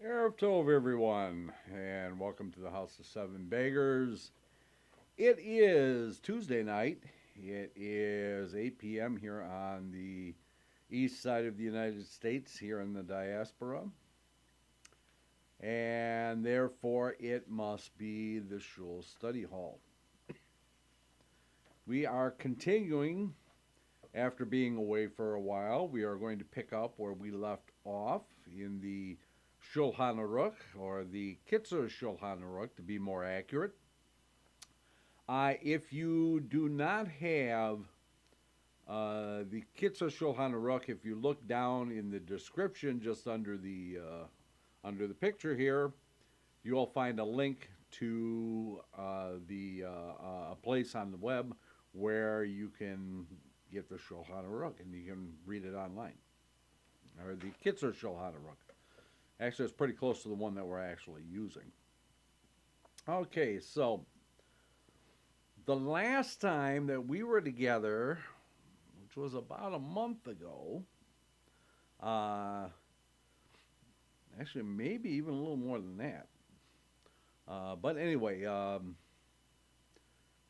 Erev Tov, everyone, and welcome to the House of Seven Beggars. It is Tuesday night. It is 8 p.m. here on the east side of the United States, here in the diaspora, and therefore it must be the Shul study hall. We are continuing after being away for a while. We are going to pick up where we left off in the Shulchan Aruch, or the Kitzur Shulchan Aruch, to be more accurate. If you do not have the Kitzur Shulchan Aruch, if you look down in the description, just under the picture here, you'll find a link to a place on the web where you can get the Shulchan Aruch and you can read it online, or the Kitzur Shulchan Aruch. Actually, it's pretty close to the one that we're actually using. Okay, so the last time that we were together, which was about a month ago, actually maybe even a little more than that. But anyway,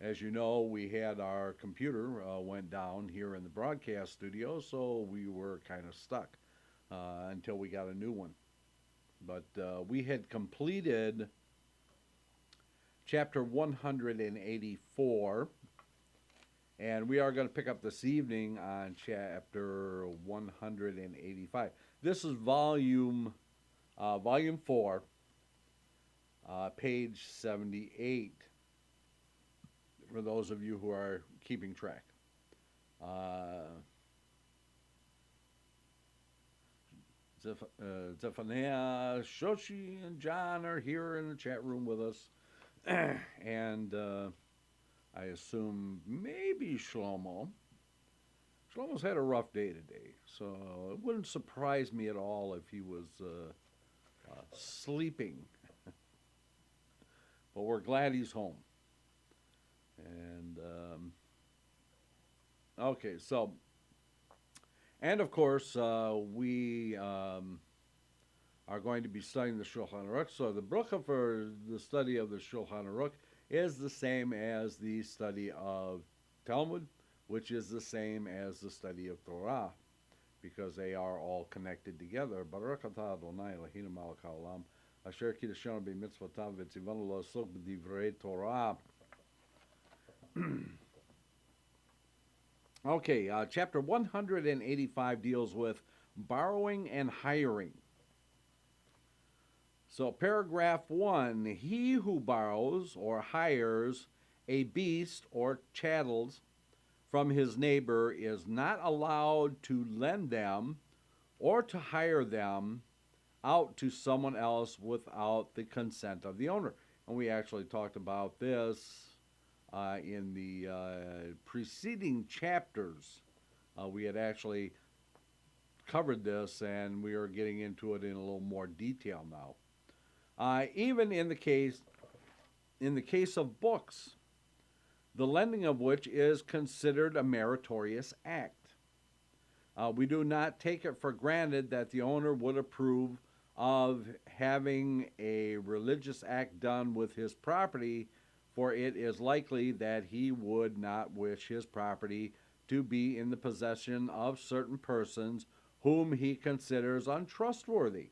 as you know, we had our computer went down here in the broadcast studio, so we were kind of stuck until we got a new one. But we had completed chapter 184, and we are going to pick up this evening on chapter 185. This is volume 4, page 78, for those of you who are keeping track. Zephaniah, Shoshi, and John are here in the chat room with us. And I assume maybe Shlomo. Shlomo's had a rough day today, so it wouldn't surprise me at all if he was sleeping. But we're glad he's home. And, okay, so... And of course, we are going to be studying the Shulchan Aruch. So the bracha for the study of the Shulchan Aruch is the same as the study of Talmud, which is the same as the study of Torah, because they are all connected together. Baruch atah Adonai Eloheinu melech haolam, asher kiddushanu b'mitzvotav v'tzivanu la'asok b'divrei Torah. Okay, chapter 185 deals with borrowing and hiring. So paragraph 1, he who borrows or hires a beast or chattels from his neighbor is not allowed to lend them or to hire them out to someone else without the consent of the owner. And we actually talked about this in the preceding chapters. We had actually covered this, and we are getting into it in a little more detail now. Even in the case of books, the lending of which is considered a meritorious act. We do not take it for granted that the owner would approve of having a religious act done with his property, for it is likely that he would not wish his property to be in the possession of certain persons whom he considers untrustworthy.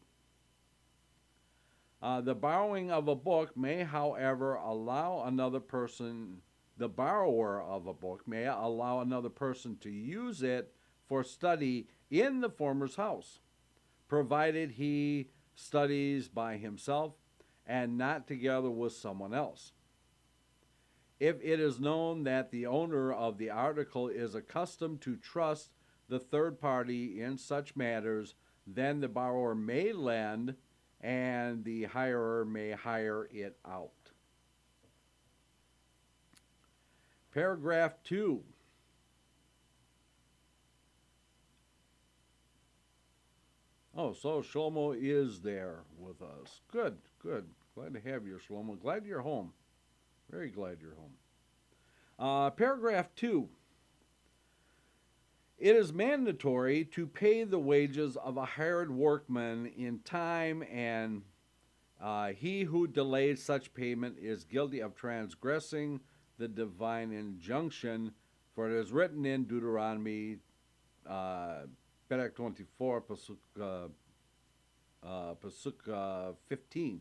The borrowing of a book may, however, allow another person, the borrower of a book may allow another person to use it for study in the former's house, provided he studies by himself and not together with someone else. If it is known that the owner of the article is accustomed to trust the third party in such matters, then the borrower may lend and the hirer may hire it out. Paragraph 2. Oh, so Shlomo is there with us. Good, good. Glad to have you, Shlomo. Glad you're home. Very glad you're home. Paragraph 2. It is mandatory to pay the wages of a hired workman in time and He who delays such payment is guilty of transgressing the divine injunction, for it is written in Deuteronomy, Perek 24, Pasuk 15.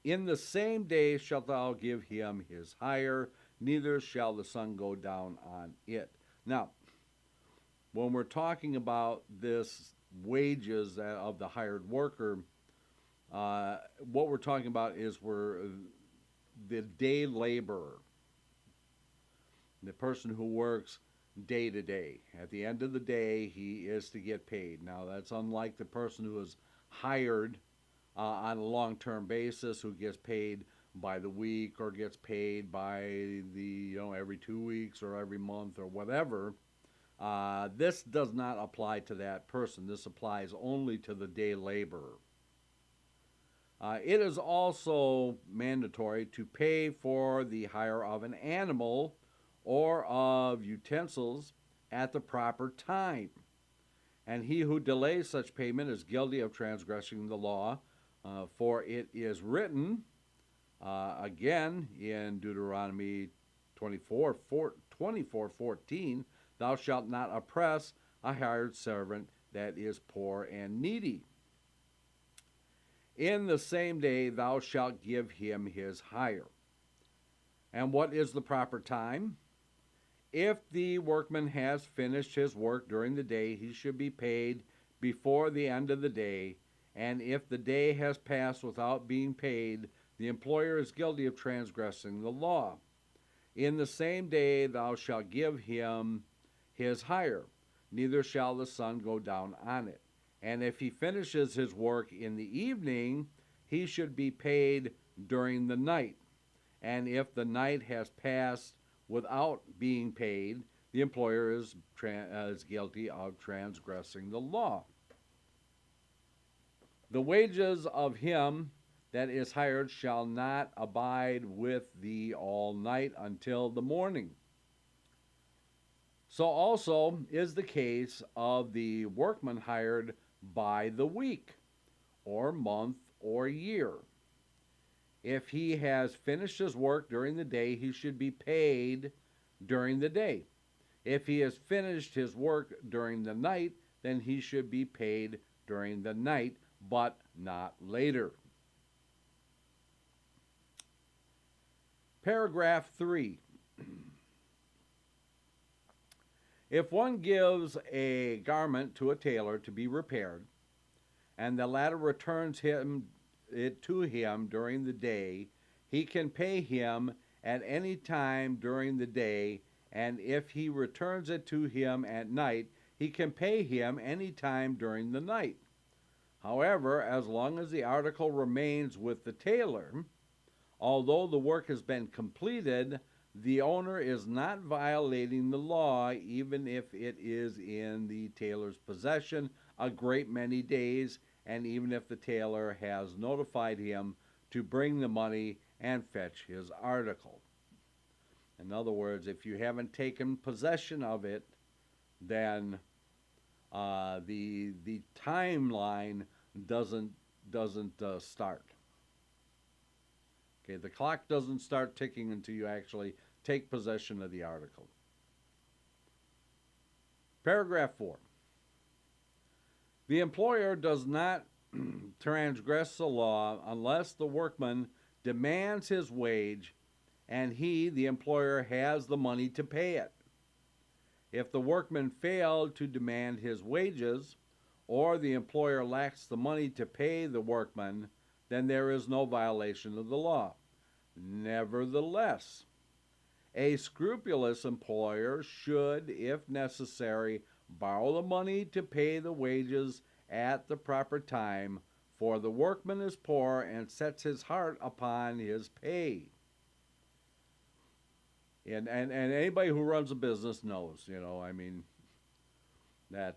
In the same day shalt thou give him his hire, neither shall the sun go down on it. Now, when we're talking about this wages of the hired worker, what we're talking about is the day laborer, the person who works day to day. At the end of the day, he is to get paid. Now, that's unlike the person who is hired on a long-term basis, who gets paid by the week or gets paid by every 2 weeks or every month or whatever. This does not apply to that person. This applies only to the day laborer. It is also mandatory to pay for the hire of an animal or of utensils at the proper time. And he who delays such payment is guilty of transgressing the law, for it is written, again in Deuteronomy 24:14, thou shalt not oppress a hired servant that is poor and needy. In the same day thou shalt give him his hire. And what is the proper time? If the workman has finished his work during the day, he should be paid before the end of the day. And if the day has passed without being paid, the employer is guilty of transgressing the law. In the same day thou shalt give him his hire, neither shall the sun go down on it. And if he finishes his work in the evening, he should be paid during the night. And if the night has passed without being paid, the employer is guilty of transgressing the law. The wages of him that is hired shall not abide with thee all night until the morning. So also is the case of the workman hired by the week, or month, or year. If he has finished his work during the day, he should be paid during the day. If he has finished his work during the night, then he should be paid during the night, but not later. Paragraph 3. If one gives a garment to a tailor to be repaired, and the latter returns it to him during the day, he can pay him at any time during the day, and if he returns it to him at night, he can pay him any time during the night. However, as long as the article remains with the tailor, although the work has been completed, the owner is not violating the law, even if it is in the tailor's possession a great many days, and even if the tailor has notified him to bring the money and fetch his article. In other words, if you haven't taken possession of it, then the timeline doesn't start. Okay, the clock doesn't start ticking until you actually take possession of the article. Paragraph 4. The employer does not transgress the law unless the workman demands his wage and he, the employer, has the money to pay it. If the workman failed to demand his wages, or the employer lacks the money to pay the workman, then there is no violation of the law. Nevertheless, a scrupulous employer should, if necessary, borrow the money to pay the wages at the proper time, for the workman is poor and sets his heart upon his pay. And anybody who runs a business knows, that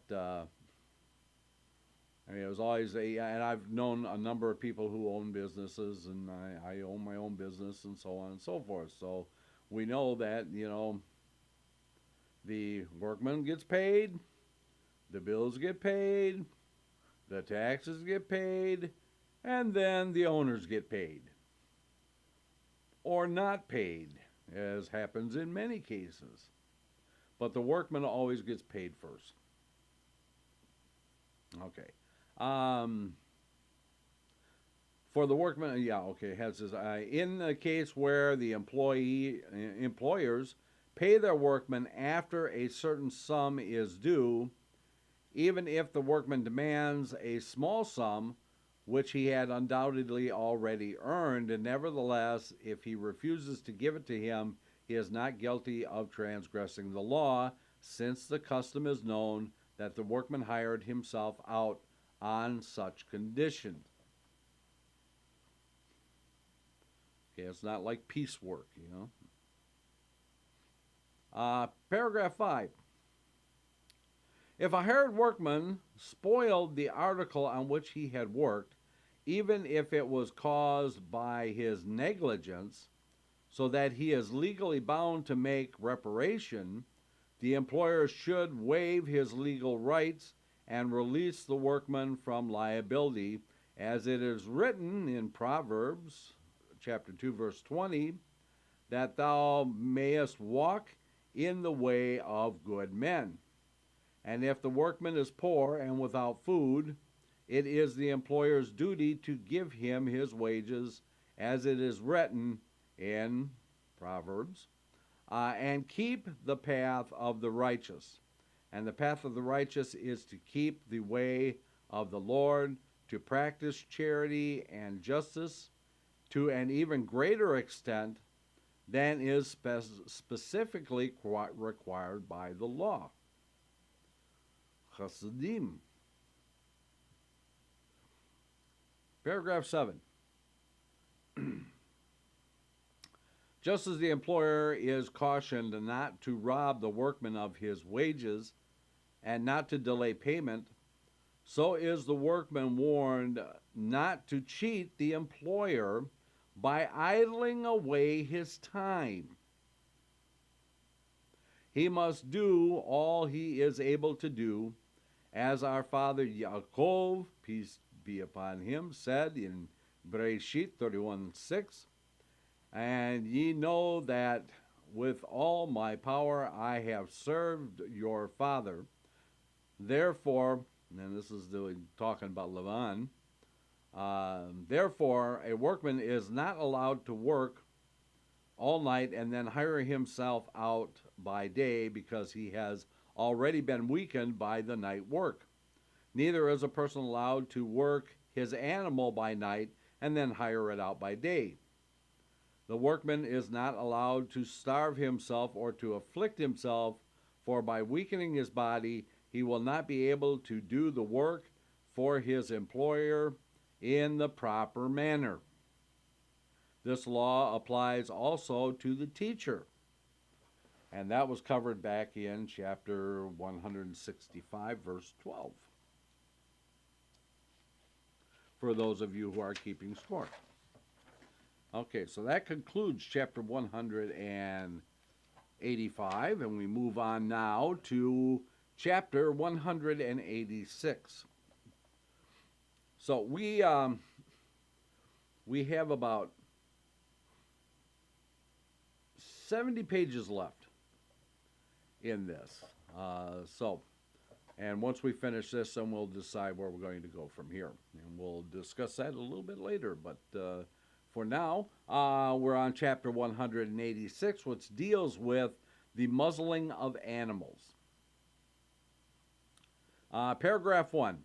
it was always and I've known a number of people who own businesses, and I own my own business, and so on and so forth. So we know that, the workman gets paid, the bills get paid, the taxes get paid, And then the owners get paid. Or not paid, as happens in many cases. But the workman always gets paid first. Okay. For the workman, yeah, okay, has this. In the case where the employers pay their workman after a certain sum is due, even if the workman demands a small sum, which he had undoubtedly already earned, and nevertheless, if he refuses to give it to him, he is not guilty of transgressing the law, since the custom is known that the workman hired himself out on such conditions. Okay, it's not like piecework, Paragraph 5. If a hired workman spoiled the article on which he had worked, even if it was caused by his negligence, so that he is legally bound to make reparation, the employer should waive his legal rights and release the workman from liability, as it is written in Proverbs chapter 2, verse 20, that thou mayest walk in the way of good men. And if the workman is poor and without food, it is the employer's duty to give him his wages, as it is written in Proverbs, and keep the path of the righteous. And the path of the righteous is to keep the way of the Lord, to practice charity and justice to an even greater extent than is specifically required by the law. Chassidim. Paragraph 7. Just as the employer is cautioned not to rob the workman of his wages and not to delay payment, so is the workman warned not to cheat the employer by idling away his time. He must do all he is able to do, as our father Yaakov, peace be upon him, said in Bereshit 31:6, and ye know that with all my power I have served your father. Therefore, and this is talking about Lavan, therefore a workman is not allowed to work all night and then hire himself out by day, because he has already been weakened by the night work. Neither is a person allowed to work his animal by night and then hire it out by day. The workman is not allowed to starve himself or to afflict himself, for by weakening his body he will not be able to do the work for his employer in the proper manner. This law applies also to the teacher, and that was covered back in chapter 165, verse 12, for those of you who are keeping score. Okay, so that concludes chapter 185, and we move on now to chapter 186. So we have about 70 pages left in this. And once we finish this, then we'll decide where we're going to go from here. And we'll discuss that a little bit later. But for now, we're on chapter 186, which deals with the muzzling of animals. Paragraph 1.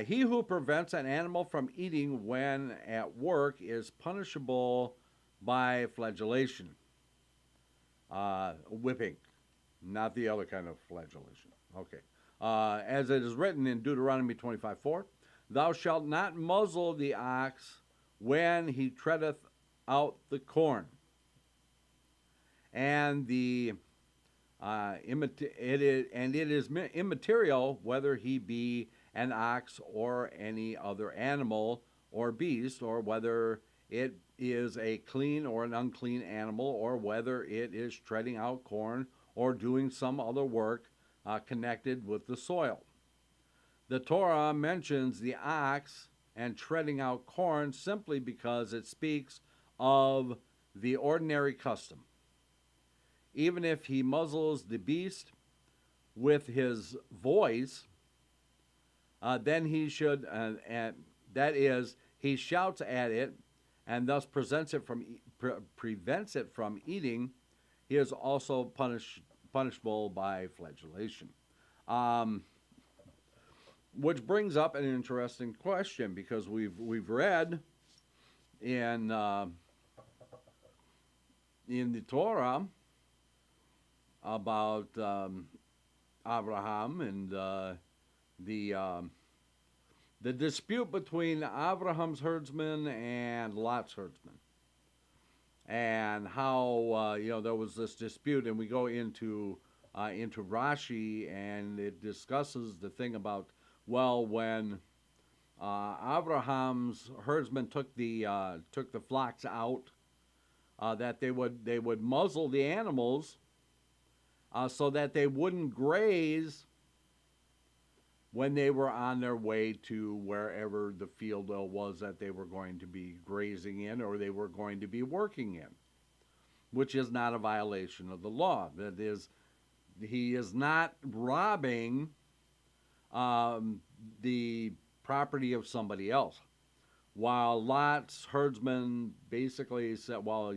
He who prevents an animal from eating when at work is punishable by flagellation. Whipping, not the other kind of flagellation. Okay. As it is written in Deuteronomy 25:4, thou shalt not muzzle the ox when he treadeth out the corn. And it is immaterial whether he be an ox or any other animal or beast, or whether it is a clean or an unclean animal, or whether it is treading out corn or doing some other work connected with the soil. The Torah mentions the ox and treading out corn simply because it speaks of the ordinary custom. Even if he muzzles the beast with his voice, then he should, that is, he shouts at it and thus prevents it from eating. He is also punishable by flagellation. Which brings up an interesting question, because we've read in the Torah about Abraham and the dispute between Abraham's herdsmen and Lot's herdsmen, and how there was this dispute, and we go into Rashi, and it discusses the thing about, well, when Abraham's herdsmen took the flocks out, that they would muzzle the animals so that they wouldn't graze when they were on their way to wherever the field was that they were going to be grazing in, or they were going to be working in, which is not a violation of the law. That is, he is not robbing the property of somebody else. While Lot's herdsmen basically said, well,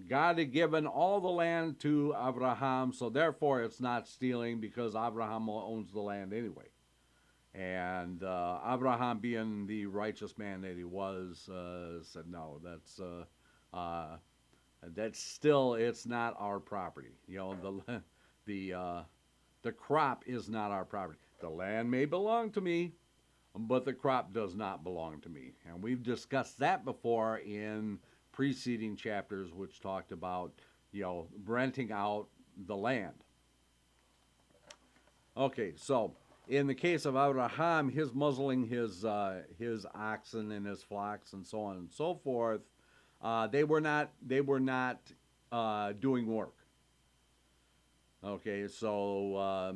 God had given all the land to Abraham, so therefore it's not stealing because Abraham owns the land anyway. And Abraham, being the righteous man that he was, said, no, that's still, it's not our property. The crop is not our property. The land may belong to me, but the crop does not belong to me. And we've discussed that before in preceding chapters, which talked about, renting out the land. Okay, so in the case of Abraham, his muzzling his oxen and his flocks and so on and so forth, they were not doing work. Okay, so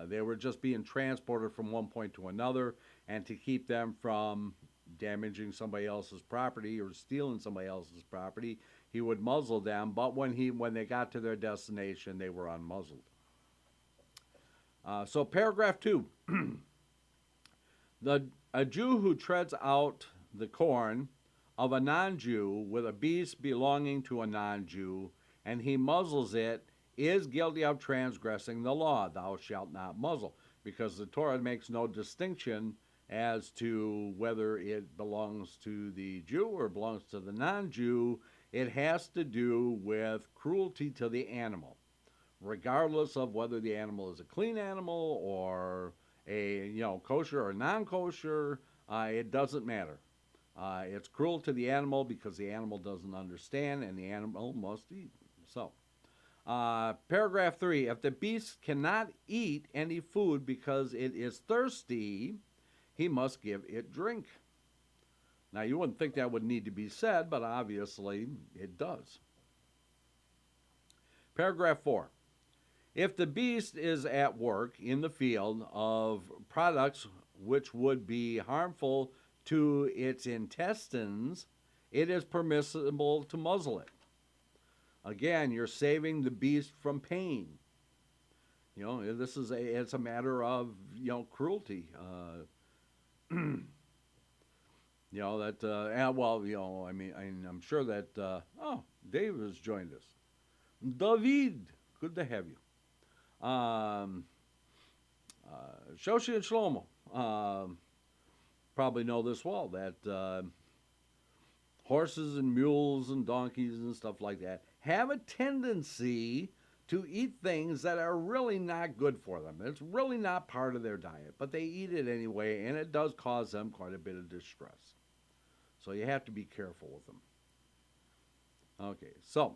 they were just being transported from one point to another, and to keep them from damaging somebody else's property or stealing somebody else's property, he would muzzle them. But when they got to their destination, they were unmuzzled. So paragraph 2, a Jew who treads out the corn of a non-Jew with a beast belonging to a non-Jew, and he muzzles it, is guilty of transgressing the law. Thou shalt not muzzle, because the Torah makes no distinction as to whether it belongs to the Jew or belongs to the non-Jew. It has to do with cruelty to the animal, regardless of whether the animal is a clean animal or a kosher or non-kosher. It doesn't matter. It's cruel to the animal because the animal doesn't understand, and the animal must eat. So, paragraph 3, if the beast cannot eat any food because it is thirsty, he must give it drink. Now, you wouldn't think that would need to be said, but obviously it does. Paragraph 4, if the beast is at work in the field of products which would be harmful to its intestines, it is permissible to muzzle it. Again, you're saving the beast from pain. It's a matter of cruelty. I'm sure that Dave has joined us. David, good to have you. Shoshi and Shlomo probably know this well, that horses and mules and donkeys and stuff like that have a tendency to eat things that are really not good for them. It's really not part of their diet, but they eat it anyway, and it does cause them quite a bit of distress. So you have to be careful with them. Okay, so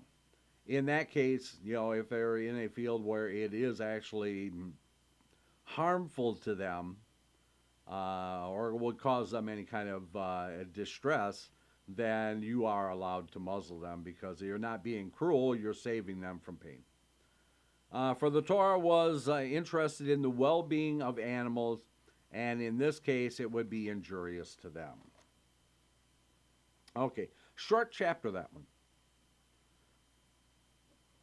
in that case, if they're in a field where it is actually harmful to them, or would cause them any kind of distress, then you are allowed to muzzle them, because you're not being cruel, you're saving them from pain. For the Torah was interested in the well-being of animals, And in this case, it would be injurious to them. Okay, short chapter, that one.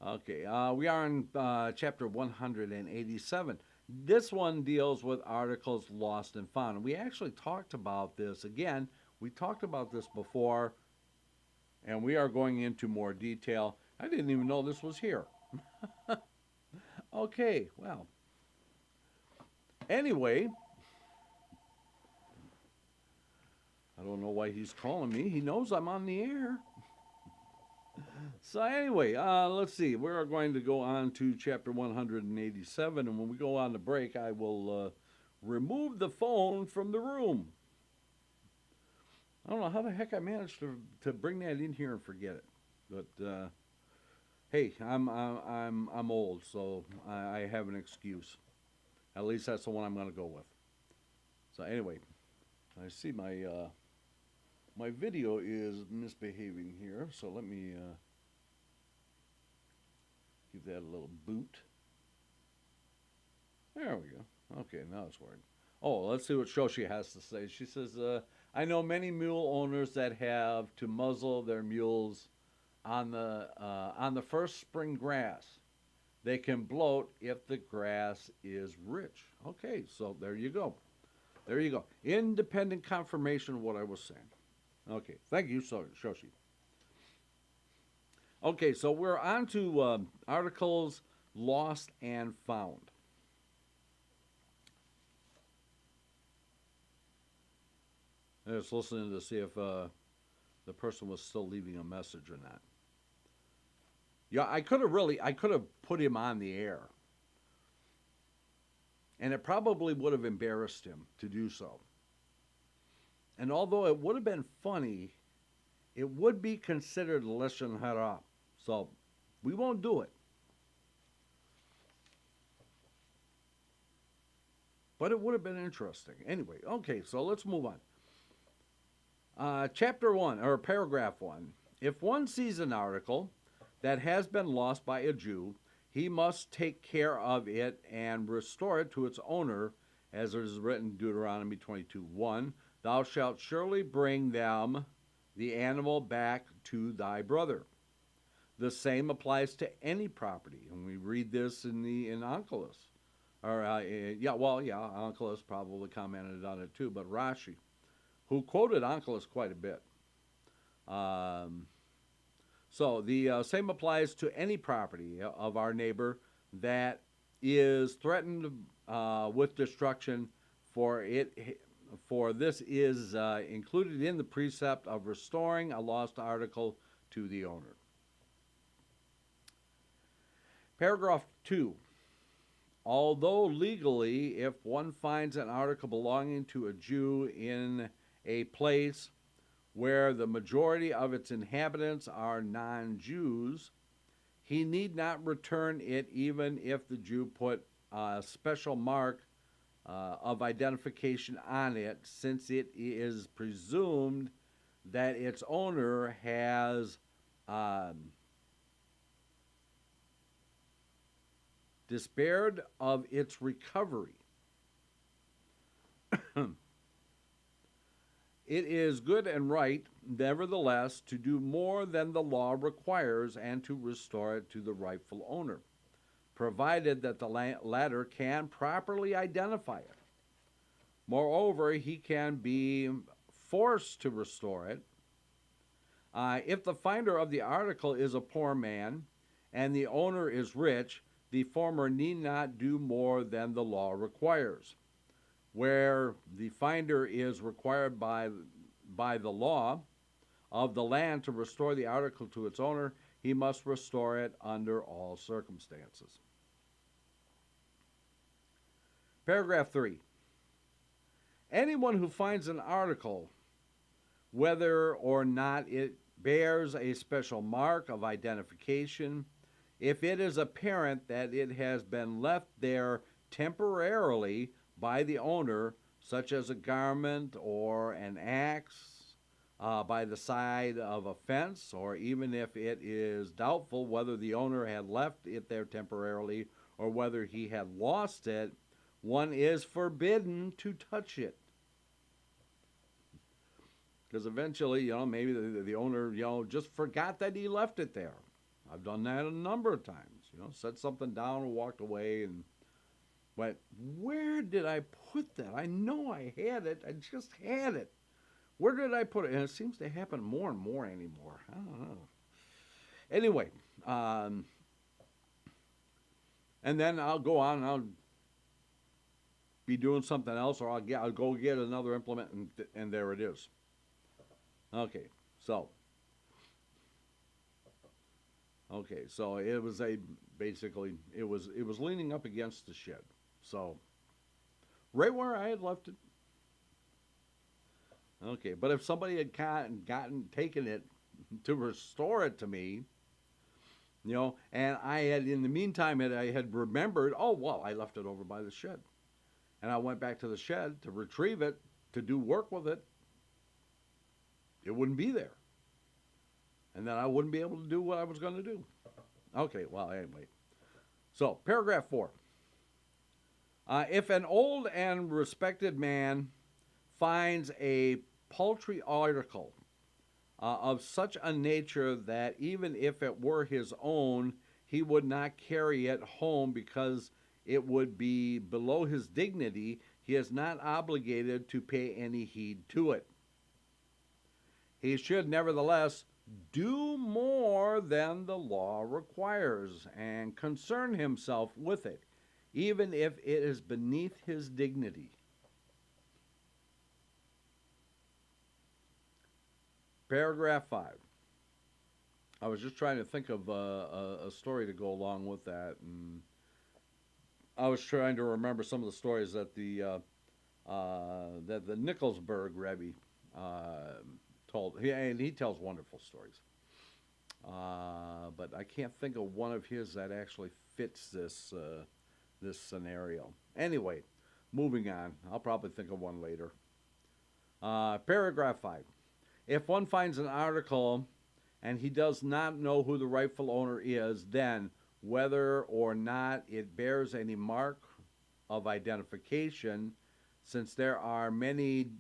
Okay, we are in chapter 187. This one deals with articles lost and found. We actually talked about this again. We talked about this before, and we are going into more detail. I didn't even know this was here. Okay, well. Anyway, I don't know why he's calling me. He knows I'm on the air. So anyway, let's see. We're going to go on to chapter 187, and when we go on the break, I will remove the phone from the room. I don't know how the heck I managed to bring that in here and forget it, but hey, I'm old, so I have an excuse. At least that's the one I'm going to go with. So anyway, I see my my video is misbehaving here, so let me give that a little boot. There we go. Okay, now it's working. Oh, let's see what Shoshi has to say. She says, I know many mule owners that have to muzzle their mules on the first spring grass. They can bloat if the grass is rich. Okay, so there you go. There you go. Independent confirmation of what I was saying. Okay, thank you, Shoshi. Okay, so we're on to articles lost and found. I was listening to see if the person was still leaving a message or not. Yeah, I could have put him on the air. And it probably would have embarrassed him to do so. And although it would have been funny, it would be considered lashon hara. So we won't do it. But it would have been interesting. Anyway, okay, so let's move on. Chapter 1, or paragraph 1. If one sees an article that has been lost by a Jew, he must take care of it and restore it to its owner, as it is written in Deuteronomy 22:1. Thou shalt surely bring the animal back to thy brother. The same applies to any property, and we read this in Onkelos. Or Onkelos probably commented on it too, but Rashi, who quoted Onkelos quite a bit. So the same applies to any property of our neighbor that is threatened with destruction, for this is included in the precept of restoring a lost article to the owner. Paragraph 2. Although legally, if one finds an article belonging to a Jew in a place where the majority of its inhabitants are non-Jews, he need not return it even if the Jew put a special mark of identification on it, since it is presumed that its owner has despaired of its recovery. It is good and right, nevertheless, to do more than the law requires and to restore it to the rightful owner, provided that the latter can properly identify it. Moreover, he can be forced to restore it. If the finder of the article is a poor man and the owner is rich, the former need not do more than the law requires. Where the finder is required by the law of the land to restore the article to its owner, he must restore it under all circumstances. Paragraph 3. Anyone who finds an article, whether or not it bears a special mark of identification, if it is apparent that it has been left there temporarily by the owner, such as a garment or an axe by the side of a fence, or even if it is doubtful whether the owner had left it there temporarily or whether he had lost it one is forbidden to touch it. Because eventually, maybe the owner, just forgot that he left it there. I've done that a number of times. Set something down and walked away and went, where did I put that? I know I had it. I just had it. Where did I put it? And it seems to happen more and more anymore. I don't know. Anyway, and then I'll go on and I'll be doing something else, or I'll go get another implement, and there it is. Okay, so it was it was leaning up against the shed, so right where I had left it. Okay, but if somebody had taken it to restore it to me, and I had in the meantime I had remembered, oh well, I left it over by the shed, and I went back to the shed to retrieve it to do work with it. It wouldn't be there. And then I wouldn't be able to do what I was going to do. Okay, well, anyway. So, paragraph 4. If an old and respected man finds a paltry article of such a nature that even if it were his own, he would not carry it home because it would be below his dignity, he is not obligated to pay any heed to it. He should nevertheless do more than the law requires and concern himself with it, even if it is beneath his dignity. Paragraph 5. I was just trying to think of a story to go along with that, and I was trying to remember some of the stories that the Nicholsburg Rebbe told. He tells wonderful stories, but I can't think of one of his that actually fits this scenario. Anyway, moving on. I'll probably think of one later. Paragraph 5. If one finds an article and he does not know who the rightful owner is, then whether or not it bears any mark of identification, since there are many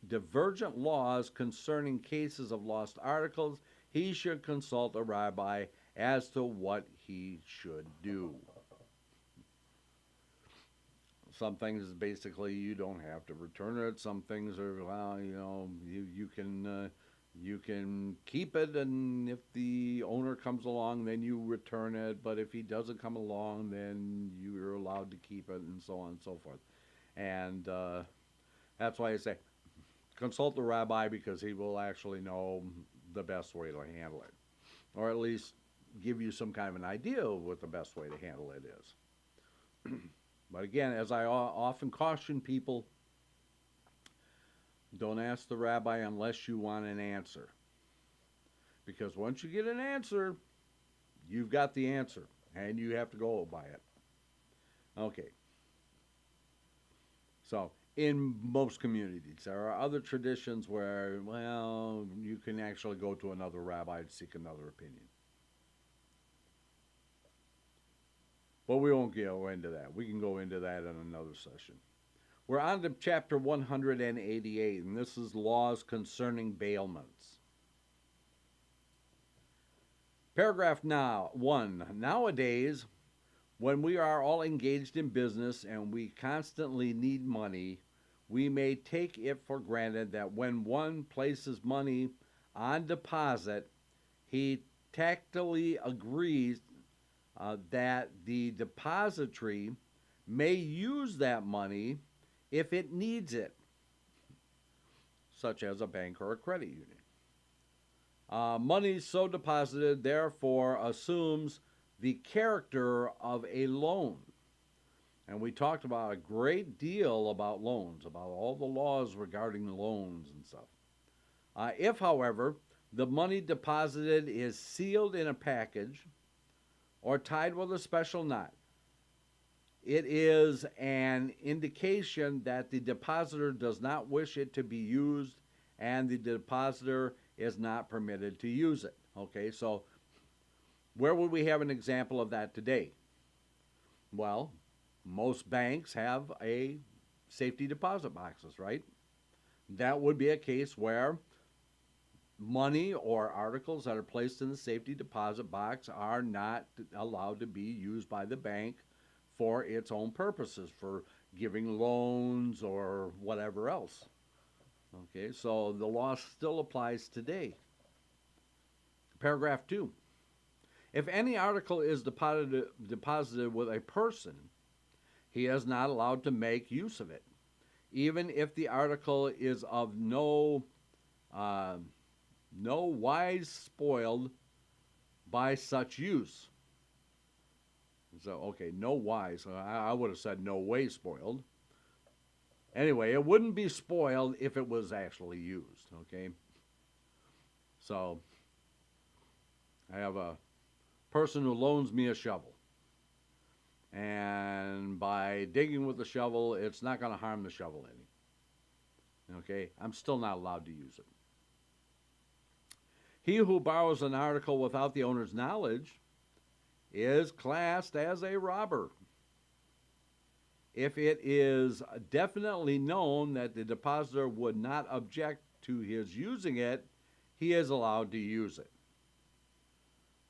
divergent laws concerning cases of lost articles, he should consult a rabbi as to what he should do. Some things basically you don't have to return it. Some things are, well, you can keep it, and if the owner comes along, then you return it. But if he doesn't come along, then you're allowed to keep it, and so on and so forth. And that's why I say consult the rabbi, because he will actually know the best way to handle it, or at least give you some kind of an idea of what the best way to handle it is. But again, as I often caution people, don't ask the rabbi unless you want an answer. Because once you get an answer, you've got the answer, and you have to go by it. Okay. So, in most communities, there are other traditions where, well, you can actually go to another rabbi to seek another opinion. But we won't go into that. We can go into that in another session. We're on to chapter 188, and this is laws concerning bailments. Paragraph 1. Nowadays, when we are all engaged in business and we constantly need money, we may take it for granted that when one places money on deposit, he tacitly agrees that the depository may use that money if it needs it, such as a bank or a credit union. Money so deposited, therefore, assumes the character of a loan. And we talked about a great deal about loans, about all the laws regarding loans and stuff. If, however, the money deposited is sealed in a package or tied with a special knot, it is an indication that the depositor does not wish it to be used, and the depositor is not permitted to use it. Okay, so where would we have an example of that today? Well, most banks have a safety deposit boxes, right? That would be a case where money or articles that are placed in the safety deposit box are not allowed to be used by the bank for its own purposes, for giving loans or whatever else. Okay, so the law still applies today. Paragraph 2. If any article is deposited with a person, he is not allowed to make use of it, even if the article is of no wise spoiled by such use. So, okay, no wise. I would have said no way spoiled. Anyway, it wouldn't be spoiled if it was actually used, okay? So, I have a person who loans me a shovel. And by digging with the shovel, it's not going to harm the shovel any. Okay? I'm still not allowed to use it. He who borrows an article without the owner's knowledge is classed as a robber. If it is definitely known that the depositor would not object to his using it, he is allowed to use it.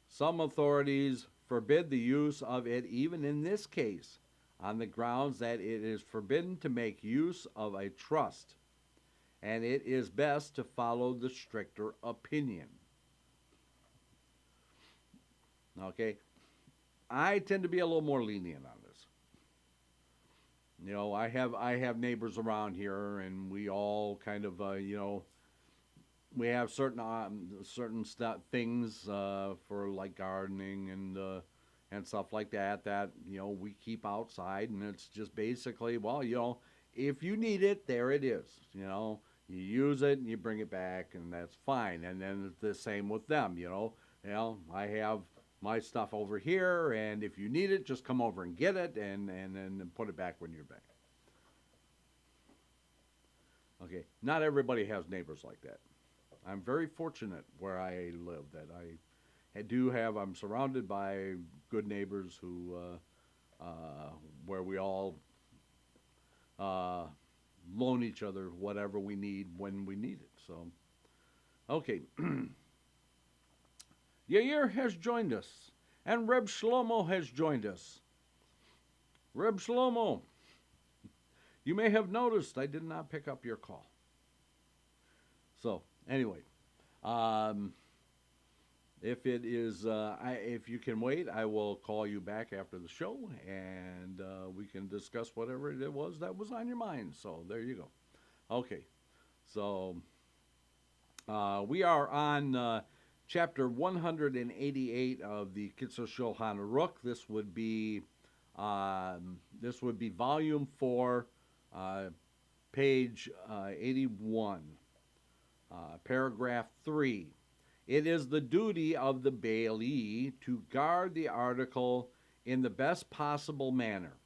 Some authorities forbid the use of it even in this case, on the grounds that it is forbidden to make use of a trust, and it is best to follow the stricter opinion. Okay, I tend to be a little more lenient on this. You know, I have neighbors around here, and we all kind of we have certain things for like gardening and stuff like that we keep outside, and it's just basically, well, if you need it, there it is. You use it and you bring it back, and that's fine. And then it's the same with them. I have my stuff over here, and if you need it, just come over and get it, and then put it back when you're back. Okay, not everybody has neighbors like that. I'm very fortunate where I live that I'm surrounded by good neighbors who, where we all loan each other whatever we need when we need it. So, okay. Yair has joined us, and Reb Shlomo has joined us. Reb Shlomo, you may have noticed I did not pick up your call. So, anyway, if it is, if you can wait, I will call you back after the show, and we can discuss whatever it was that was on your mind. So, there you go. Okay, so we are on chapter 188 of the Kitzur Shulchan Aruch. This would be volume 4, page 81, paragraph 3. It is the duty of the bailee to guard the article in the best possible manner.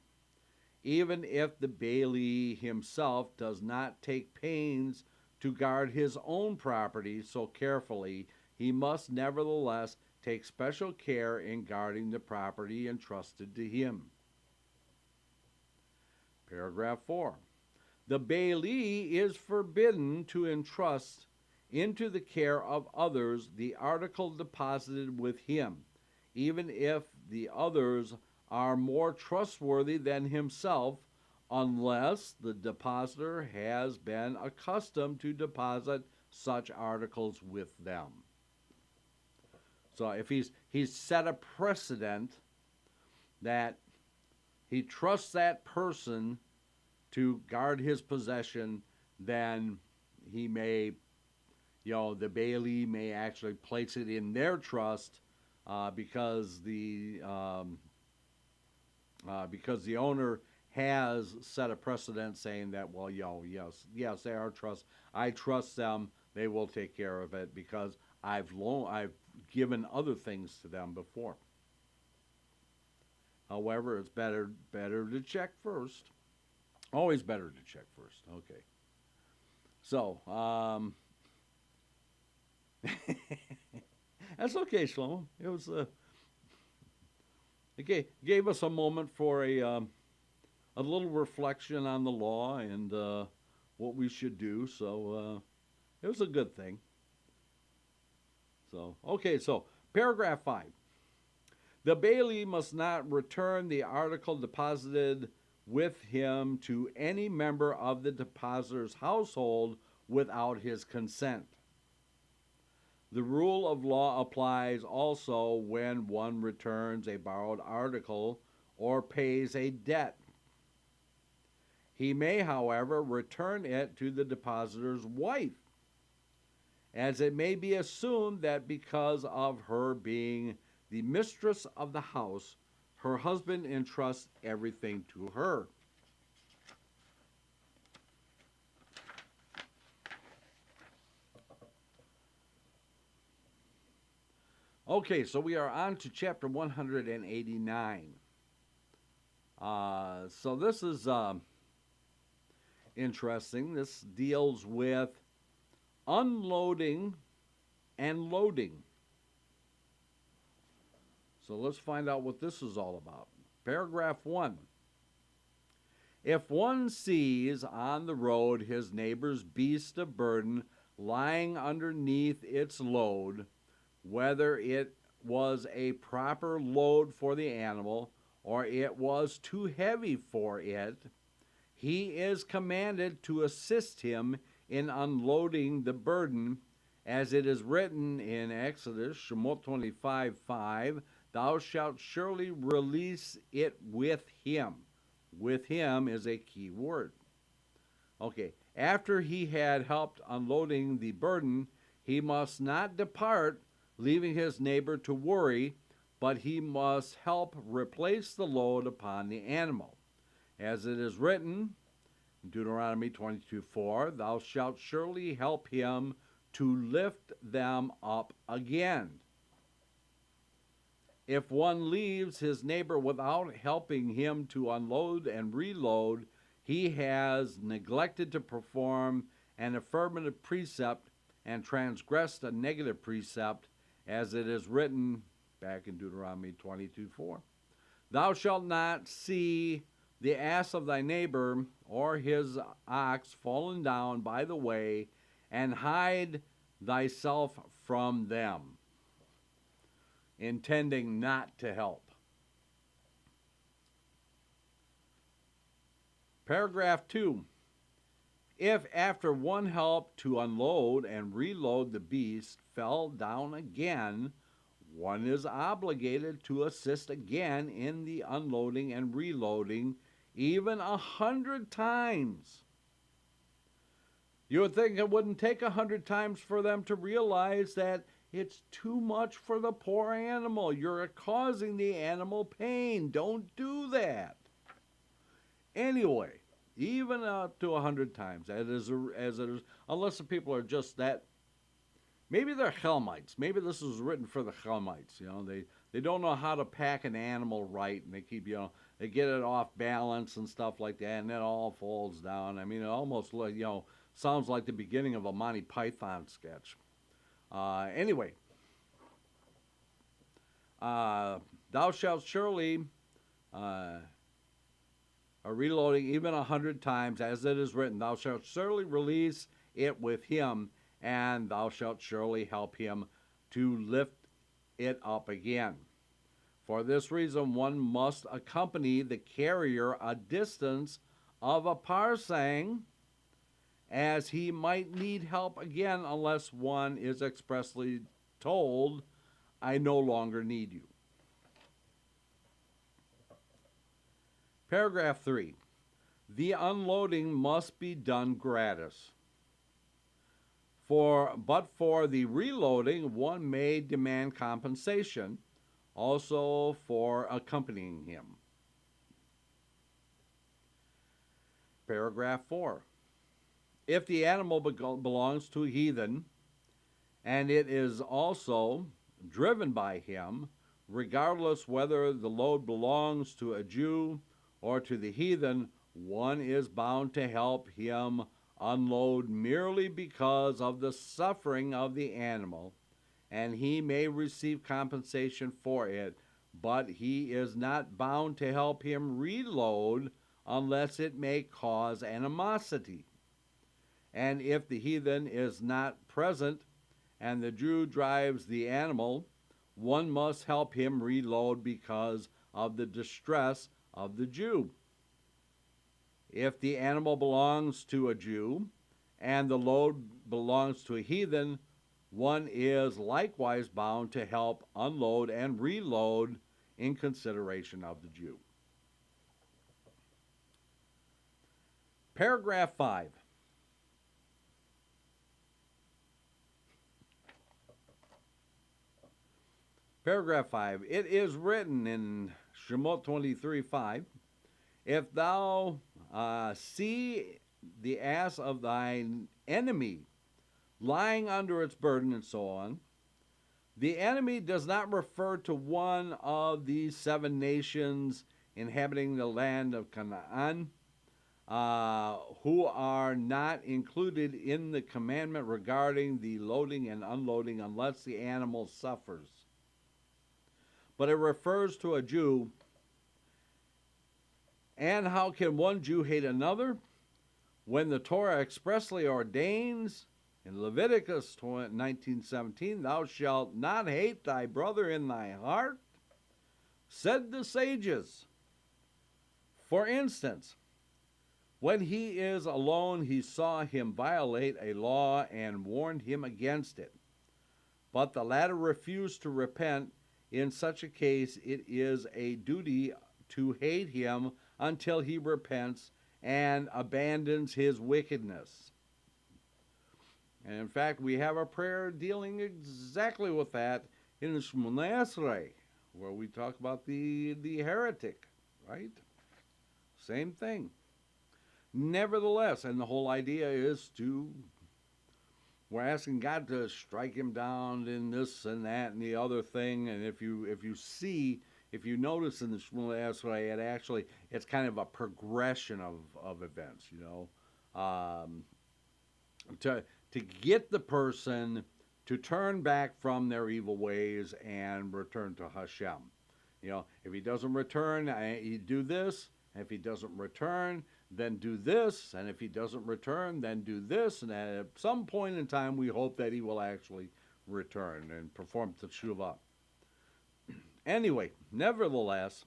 Even if the bailee himself does not take pains to guard his own property so carefully, he must nevertheless take special care in guarding the property entrusted to him. Paragraph 4. The bailee is forbidden to entrust into the care of others the article deposited with him, even if the others are more trustworthy than himself, unless the depositor has been accustomed to deposit such articles with them. So if he's set a precedent that he trusts that person to guard his possession, then he may, the bailee may actually place it in their trust because the owner has set a precedent saying that, yes, they are trust. I trust them. They will take care of it because I've given other things to them before. However, it's better to check first. Always better to check first. Okay. So, that's okay, Shlomo. It was it gave us a moment for a a little reflection on the law and what we should do. So it was a good thing. So, okay, so paragraph 5. The bailee must not return the article deposited with him to any member of the depositor's household without his consent. The rule of law applies also when one returns a borrowed article or pays a debt. He may, however, return it to the depositor's wife, as it may be assumed that because of her being the mistress of the house, her husband entrusts everything to her. Okay, so we are on to chapter 189. So this is interesting. This deals with unloading and loading. So let's find out what this is all about. Paragraph 1. If one sees on the road his neighbor's beast of burden lying underneath its load, whether it was a proper load for the animal or it was too heavy for it, he is commanded to assist him in unloading the burden, as it is written in Exodus, Shemot 25:5, thou shalt surely release it with him. With him is a key word. Okay, after he had helped unloading the burden, he must not depart, leaving his neighbor to worry, but he must help replace the load upon the animal. As it is written, Deuteronomy 22:4, thou shalt surely help him to lift them up again. If one leaves his neighbor without helping him to unload and reload, he has neglected to perform an affirmative precept and transgressed a negative precept, as it is written back in Deuteronomy 22:4. Thou shalt not see the ass of thy neighbor or his ox fallen down by the way, and hide thyself from them, intending not to help. Paragraph 2. If after one help to unload and reload the beast fell down again, one is obligated to assist again in the unloading and reloading, even 100 times. You would think it wouldn't take 100 times for them to realize that it's too much for the poor animal. You're causing the animal pain. Don't do that. Anyway, even up to 100 times, as it is, unless the people are just that. Maybe they're Helmites. Maybe this is written for the Helmites. You know, they don't know how to pack an animal right, and they keep, they get it off balance and stuff like that, and it all falls down. I mean, it almost, sounds like the beginning of a Monty Python sketch. Anyway, thou shalt surely, reloading even 100 times, as it is written, thou shalt surely release it with him, and thou shalt surely help him to lift it up again. For this reason, one must accompany the carrier a distance of a parsang, as he might need help again unless one is expressly told, I no longer need you. Paragraph 3. The unloading must be done gratis. But for the reloading, one may demand compensation, also for accompanying him. Paragraph 4. If the animal belongs to a heathen, and it is also driven by him, regardless whether the load belongs to a Jew or to the heathen, one is bound to help him unload merely because of the suffering of the animal, and he may receive compensation for it, but he is not bound to help him reload unless it may cause animosity. And if the heathen is not present and the Jew drives the animal, one must help him reload because of the distress of the Jew. If the animal belongs to a Jew and the load belongs to a heathen, one is likewise bound to help unload and reload in consideration of the Jew. Paragraph 5. Paragraph 5. It is written in Shemot 23:5, if thou see the ass of thine enemy lying under its burden, and so on. The enemy does not refer to one of these 7 nations inhabiting the land of Canaan, who are not included in the commandment regarding the loading and unloading unless the animal suffers. But it refers to a Jew. And how can one Jew hate another when the Torah expressly ordains in Leviticus 19:17, thou shalt not hate thy brother in thy heart? Said the sages. For instance, when he is alone, he saw him violate a law and warned him against it. But the latter refused to repent. In such a case, it is a duty to hate him until he repents and abandons his wickedness. And in fact, we have a prayer dealing exactly with that in the Shmoneh Esrei, where we talk about the heretic, right? Same thing. Nevertheless, and the whole idea is we're asking God to strike him down in this and that and the other thing. And if you notice in the Shmoneh Esrei, it's kind of a progression of events, to get the person to turn back from their evil ways and return to Hashem. If he doesn't return, you do this. If he doesn't return, then do this. And if he doesn't return, then do this. And at some point in time, we hope that he will actually return and perform teshuvah. Anyway, nevertheless,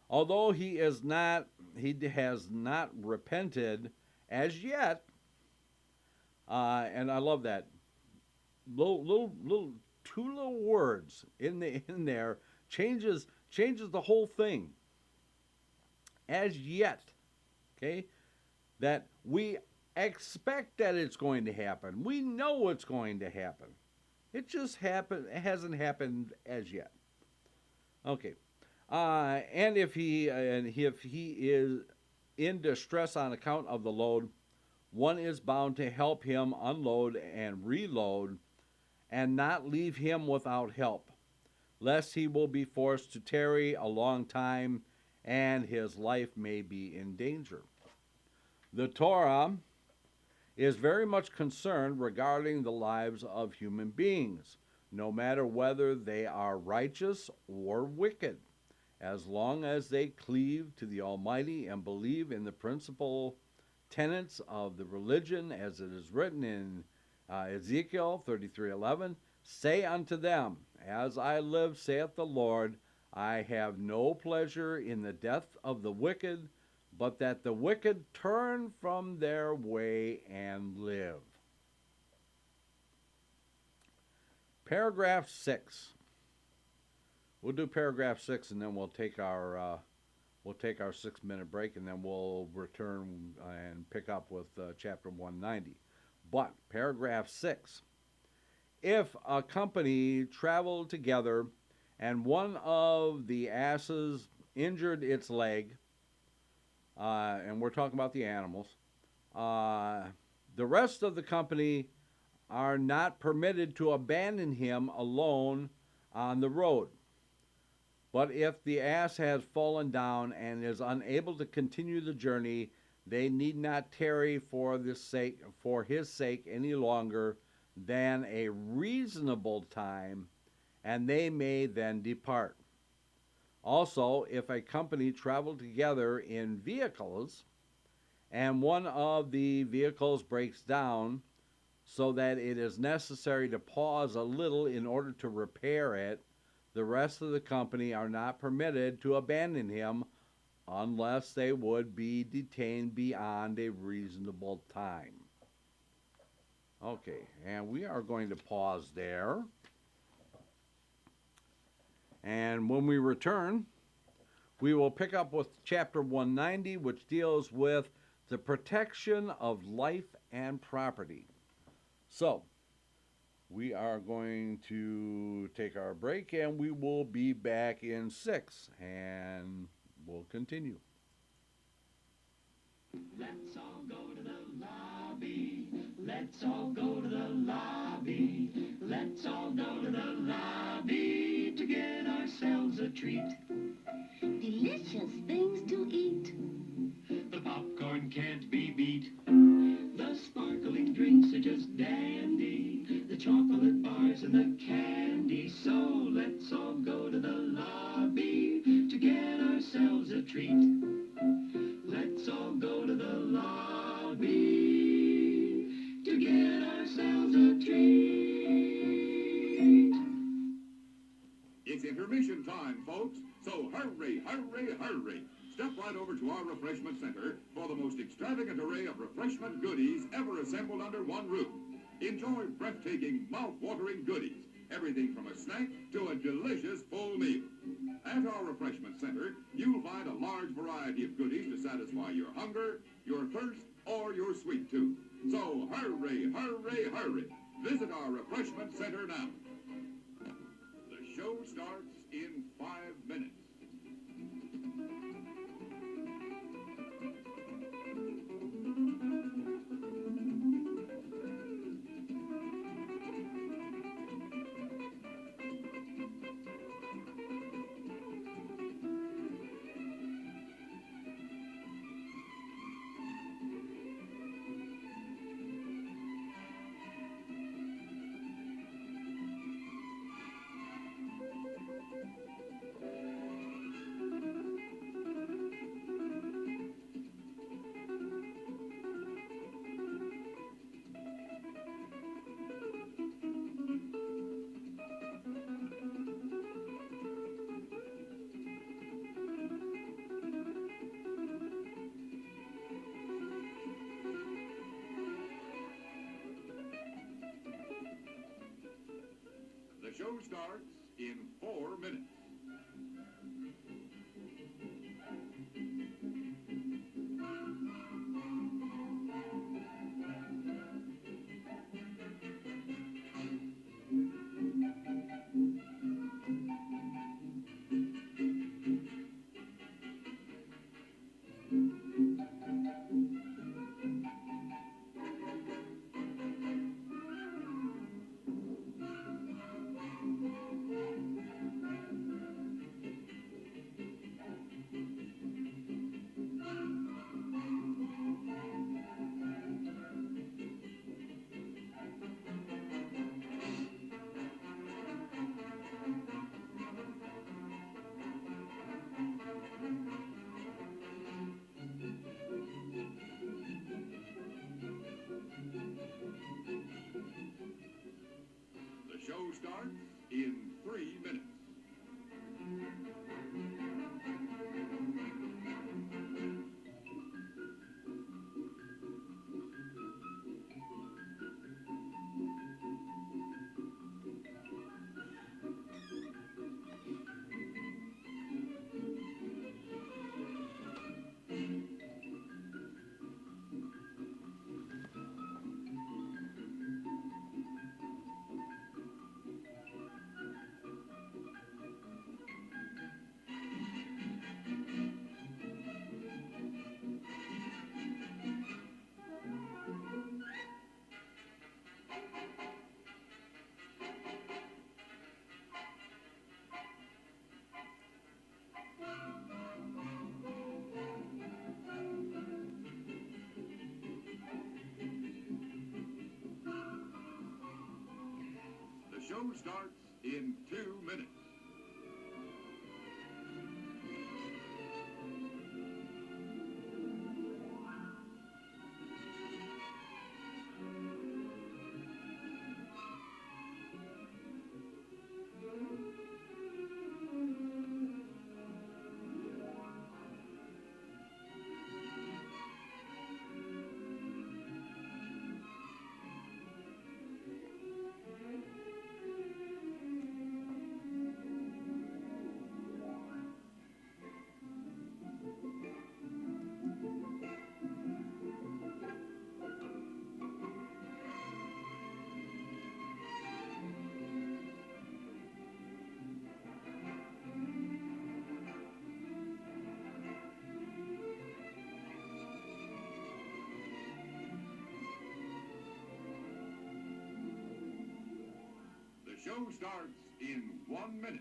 although he has not repented as yet, and I love that two little words in there changes the whole thing. As yet, okay, that we expect that it's going to happen. We know it's going to happen. It just hasn't happened as yet. Okay, and if he is in distress on account of the load, one is bound to help him unload and reload, and not leave him without help, lest he will be forced to tarry a long time, and his life may be in danger. The Torah is very much concerned regarding the lives of human beings, no matter whether they are righteous or wicked, as long as they cleave to the Almighty and believe in the principal tenets of the religion, as it is written in Ezekiel 33:11, say unto them, as I live, saith the Lord, I have no pleasure in the death of the wicked, but that the wicked turn from their way and live. Paragraph 6. We'll do paragraph 6, and then we'll take our 6-minute break, and then we'll return and pick up with chapter 190. But paragraph 6. If a company traveled together and one of the asses injured its leg, and we're talking about the animals, the rest of the company are not permitted to abandon him alone on the road. But if the ass has fallen down and is unable to continue the journey, they need not tarry for his sake any longer than a reasonable time, and they may then depart. Also, if a company traveled together in vehicles and one of the vehicles breaks down so that it is necessary to pause a little in order to repair it, the rest of the company are not permitted to abandon him unless they would be detained beyond a reasonable time. Okay, and we are going to pause there. And when we return, we will pick up with chapter 190, which deals with the protection of life and property. So, we are going to take our break, and we will be back in 6, and we'll continue. Let's all go to the lobby. Let's all go to the lobby. Let's all go to the lobby to get ourselves a treat. Delicious things to eat. The popcorn can't be beat. The sparkling drinks are just dandy. The chocolate bars and the candy. So let's all go to the lobby to get ourselves a treat. Let's all go to the lobby to get ourselves a treat. It's intermission time, folks, so hurry, hurry, hurry. Step right over to our refreshment center for the most extravagant array of refreshment goodies ever assembled under one roof. Enjoy breathtaking, mouth-watering goodies, everything from a snack to a delicious full meal. At our refreshment center, you'll find a large variety of goodies to satisfy your hunger, your thirst, or your sweet tooth. So hurry, hurry, hurry. Visit our refreshment center now. The show starts in 5 minutes. The show starts in 4 minutes. The show starts in 3 minutes. The show starts in 2 minutes. show starts in 1 minute.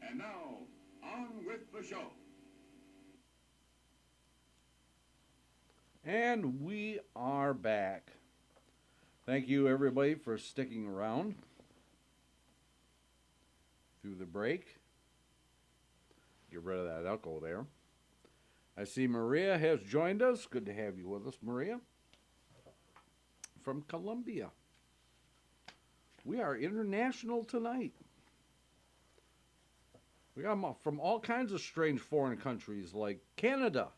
And now, on with the show. And we are back. Thank you, everybody, for sticking around through the break. Get rid of that echo there. I see Maria has joined us. Good to have you with us, Maria. From Colombia. We are international tonight. We got them from all kinds of strange foreign countries like Canada.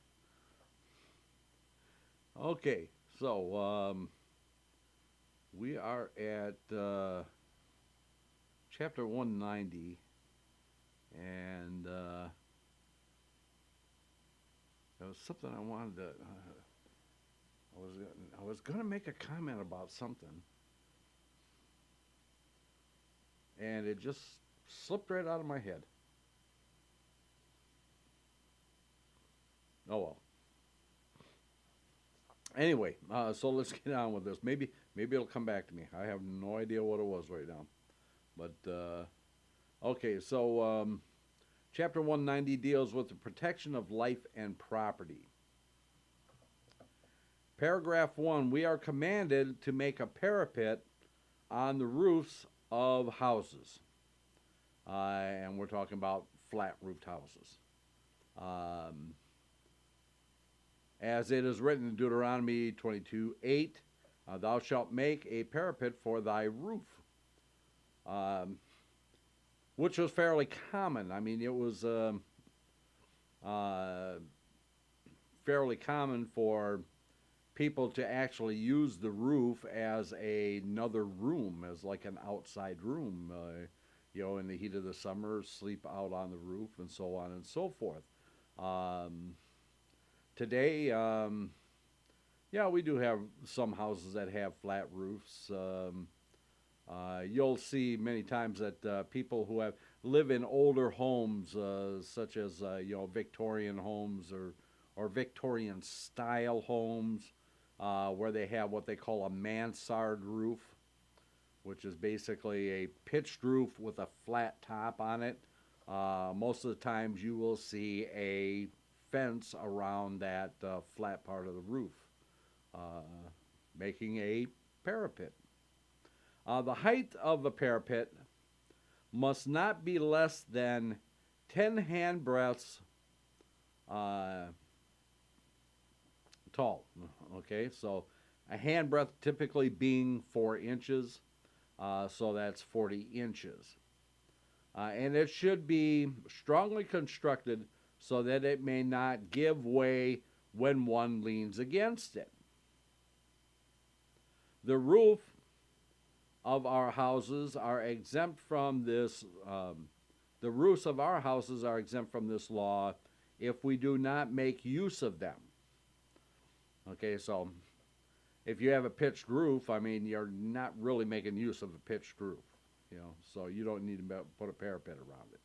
Okay, so we are at chapter 190, and there was something I wanted to. I was gonna make a comment about something, and it just slipped right out of my head. Oh well. Anyway, so let's get on with this. Maybe it'll come back to me. I have no idea what it was right now. But, okay, so chapter 190 deals with the protection of life and property. Paragraph 1, we are commanded to make a parapet on the roofs of houses. And we're talking about flat-roofed houses. As it is written in Deuteronomy 22:8, thou shalt make a parapet for thy roof, which was fairly common. I mean, it was fairly common for people to actually use the roof as another room, as like an outside room. In the heat of the summer, sleep out on the roof, and so on and so forth. Today, we do have some houses that have flat roofs. You'll see many times that people who live in older homes, such as Victorian homes or Victorian style homes, where they have what they call a mansard roof, which is basically a pitched roof with a flat top on it. Most of the times you will see a fence around that flat part of the roof, making a parapet. The height of a parapet must not be less than 10 handbreadths tall. Okay, so a handbreadth typically being 4 inches, so that's 40 inches. And it should be strongly constructed so that it may not give way when one leans against it. The roof of our houses are exempt from this. The roofs of our houses are exempt from this law if we do not make use of them. Okay, so if you have a pitched roof, I mean, you're not really making use of a pitched roof, so you don't need to put a parapet around it.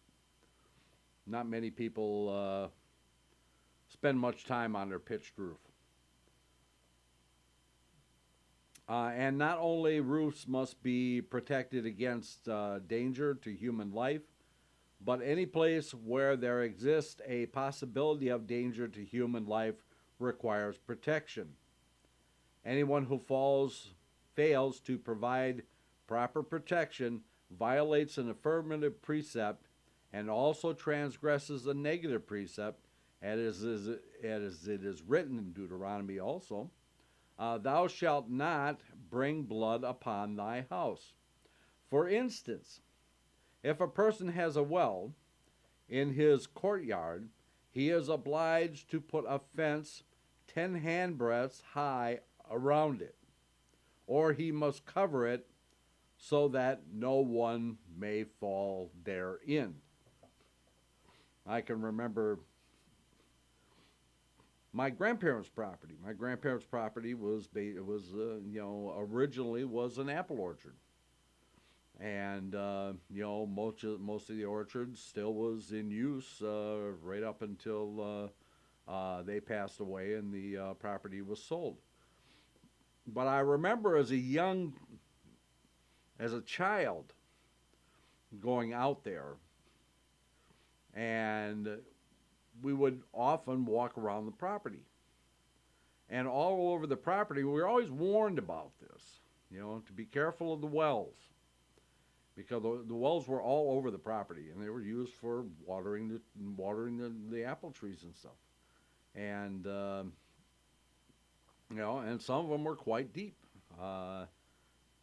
Not many people spend much time on their pitched roof. And not only roofs must be protected against danger to human life, but any place where there exists a possibility of danger to human life requires protection. Anyone who fails to provide proper protection violates an affirmative precept and also transgresses a negative precept, as it is written in Deuteronomy also, thou shalt not bring blood upon thy house. For instance, if a person has a well in his courtyard, he is obliged to put a fence 10 handbreadths high around it, or he must cover it so that no one may fall therein. I can remember my grandparents' property. My grandparents' property originally was an apple orchard, and most of the orchard still was in use right up until they passed away and the property was sold. But I remember as a child, going out there, and we would often walk around the property. And all over the property, we were always warned about this, to be careful of the wells, because the wells were all over the property, and they were used for watering the apple trees and stuff. And and some of them were quite deep.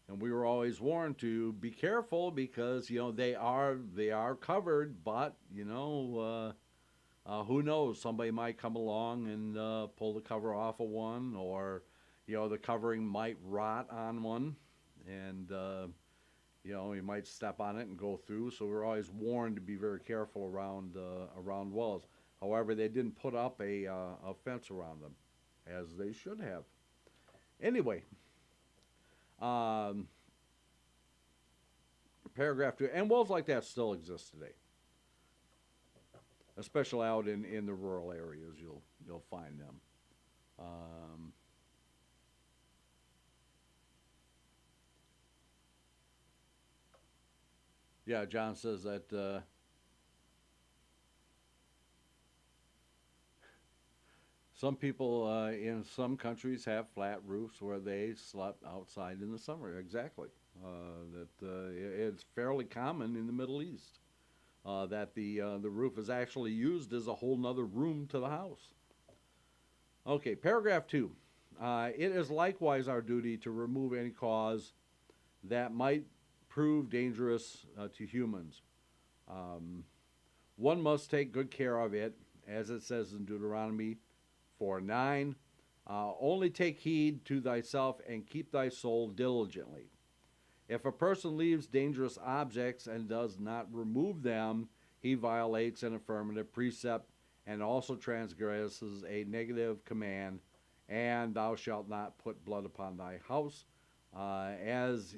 And we were always warned to be careful because they are covered, but who knows? Somebody might come along and pull the cover off of one, or the covering might rot on one, and you might step on it and go through. So we're always warned to be very careful around wells. However, they didn't put up a fence around them, as they should have. Anyway, paragraph 2, and wells like that still exist today, especially out in the rural areas. You'll find them. Yeah, John says that some people in some countries have flat roofs where they slept outside in the summer. Exactly. It's fairly common in the Middle East that the roof is actually used as a whole nother room to the house. Okay, paragraph 2. It is likewise our duty to remove any cause that might prove dangerous to humans. One must take good care of it, as it says in Deuteronomy 4:9. Only take heed to thyself and keep thy soul diligently. If a person leaves dangerous objects and does not remove them, he violates an affirmative precept and also transgresses a negative command, and thou shalt not put blood upon thy house, as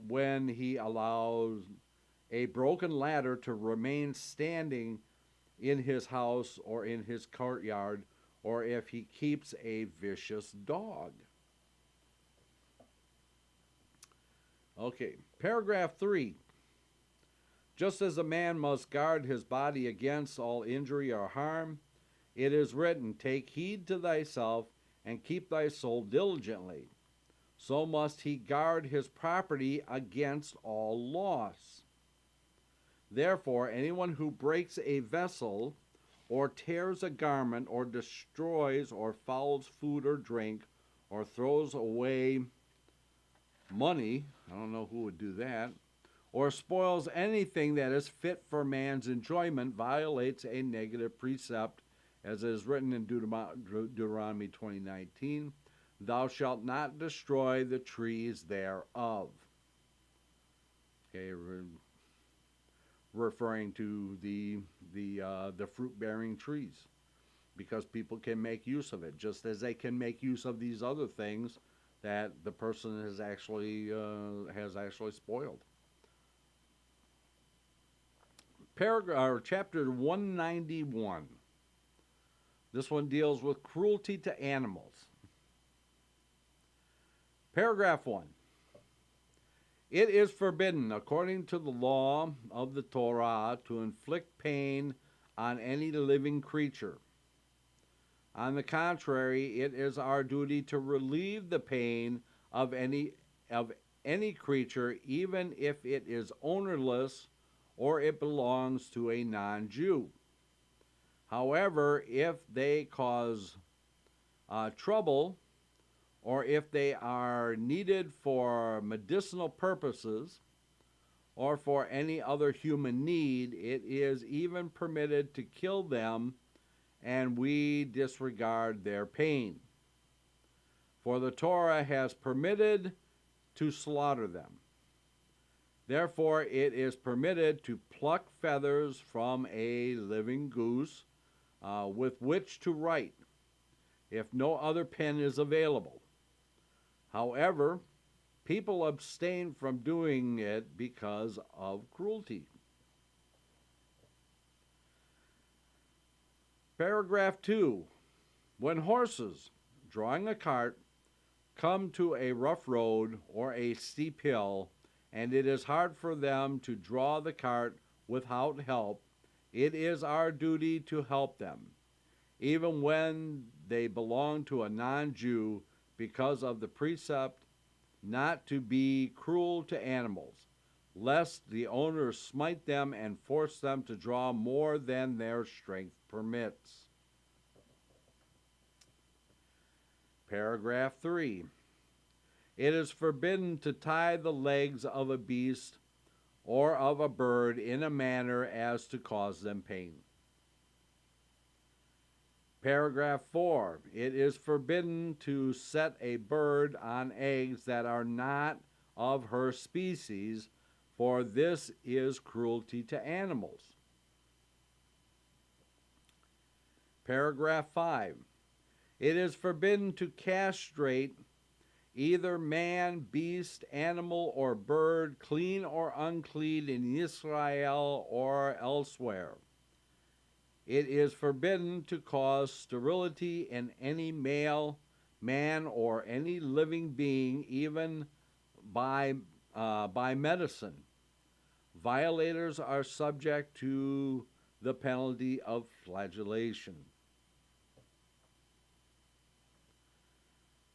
when he allows a broken ladder to remain standing in his house or in his courtyard, or if he keeps a vicious dog. Okay, paragraph 3. Just as a man must guard his body against all injury or harm, it is written, take heed to thyself and keep thy soul diligently. So must he guard his property against all loss. Therefore, anyone who breaks a vessel, or tears a garment, or destroys or fouls food or drink, or throws away money, I don't know who would do that, or spoils anything that is fit for man's enjoyment, violates a negative precept, as is written in Deuteronomy 20:19, thou shalt not destroy the trees thereof. Okay, referring to the fruit-bearing trees, because people can make use of it, just as they can make use of these other things that the person has actually spoiled. Chapter 191. This one deals with cruelty to animals. Paragraph 1. It is forbidden, according to the law of the Torah, to inflict pain on any living creature. On the contrary, it is our duty to relieve the pain of any creature, even if it is ownerless or it belongs to a non-Jew. However, if they cause trouble, or if they are needed for medicinal purposes, or for any other human need, it is even permitted to kill them, and we disregard their pain. For the Torah has permitted to slaughter them. Therefore, it is permitted to pluck feathers from a living goose with which to write, if no other pen is available. However, people abstain from doing it because of cruelty. Paragraph 2. When horses, drawing a cart, come to a rough road or a steep hill, and it is hard for them to draw the cart without help, it is our duty to help them, even when they belong to a non-Jew, because of the precept not to be cruel to animals, lest the owners smite them and force them to draw more than their strength permits. Paragraph 3. It is forbidden to tie the legs of a beast or of a bird in a manner as to cause them pain. Paragraph 4. It is forbidden to set a bird on eggs that are not of her species, for this is cruelty to animals. Paragraph 5. It is forbidden to castrate either man, beast, animal, or bird, clean or unclean, in Israel or elsewhere. It is forbidden to cause sterility in any male, man, or any living being, even by medicine. Violators are subject to the penalty of flagellation.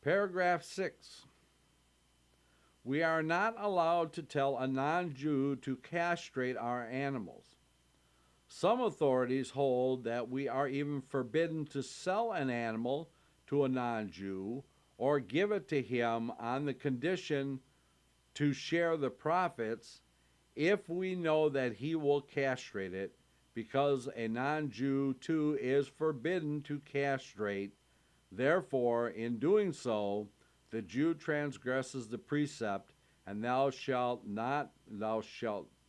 Paragraph 6. We are not allowed to tell a non-Jew to castrate our animals. Some authorities hold that we are even forbidden to sell an animal to a non-Jew or give it to him on the condition to share the profits if we know that he will castrate it, because a non-Jew too is forbidden to castrate. Therefore, in doing so, the Jew transgresses the precept, and thou shalt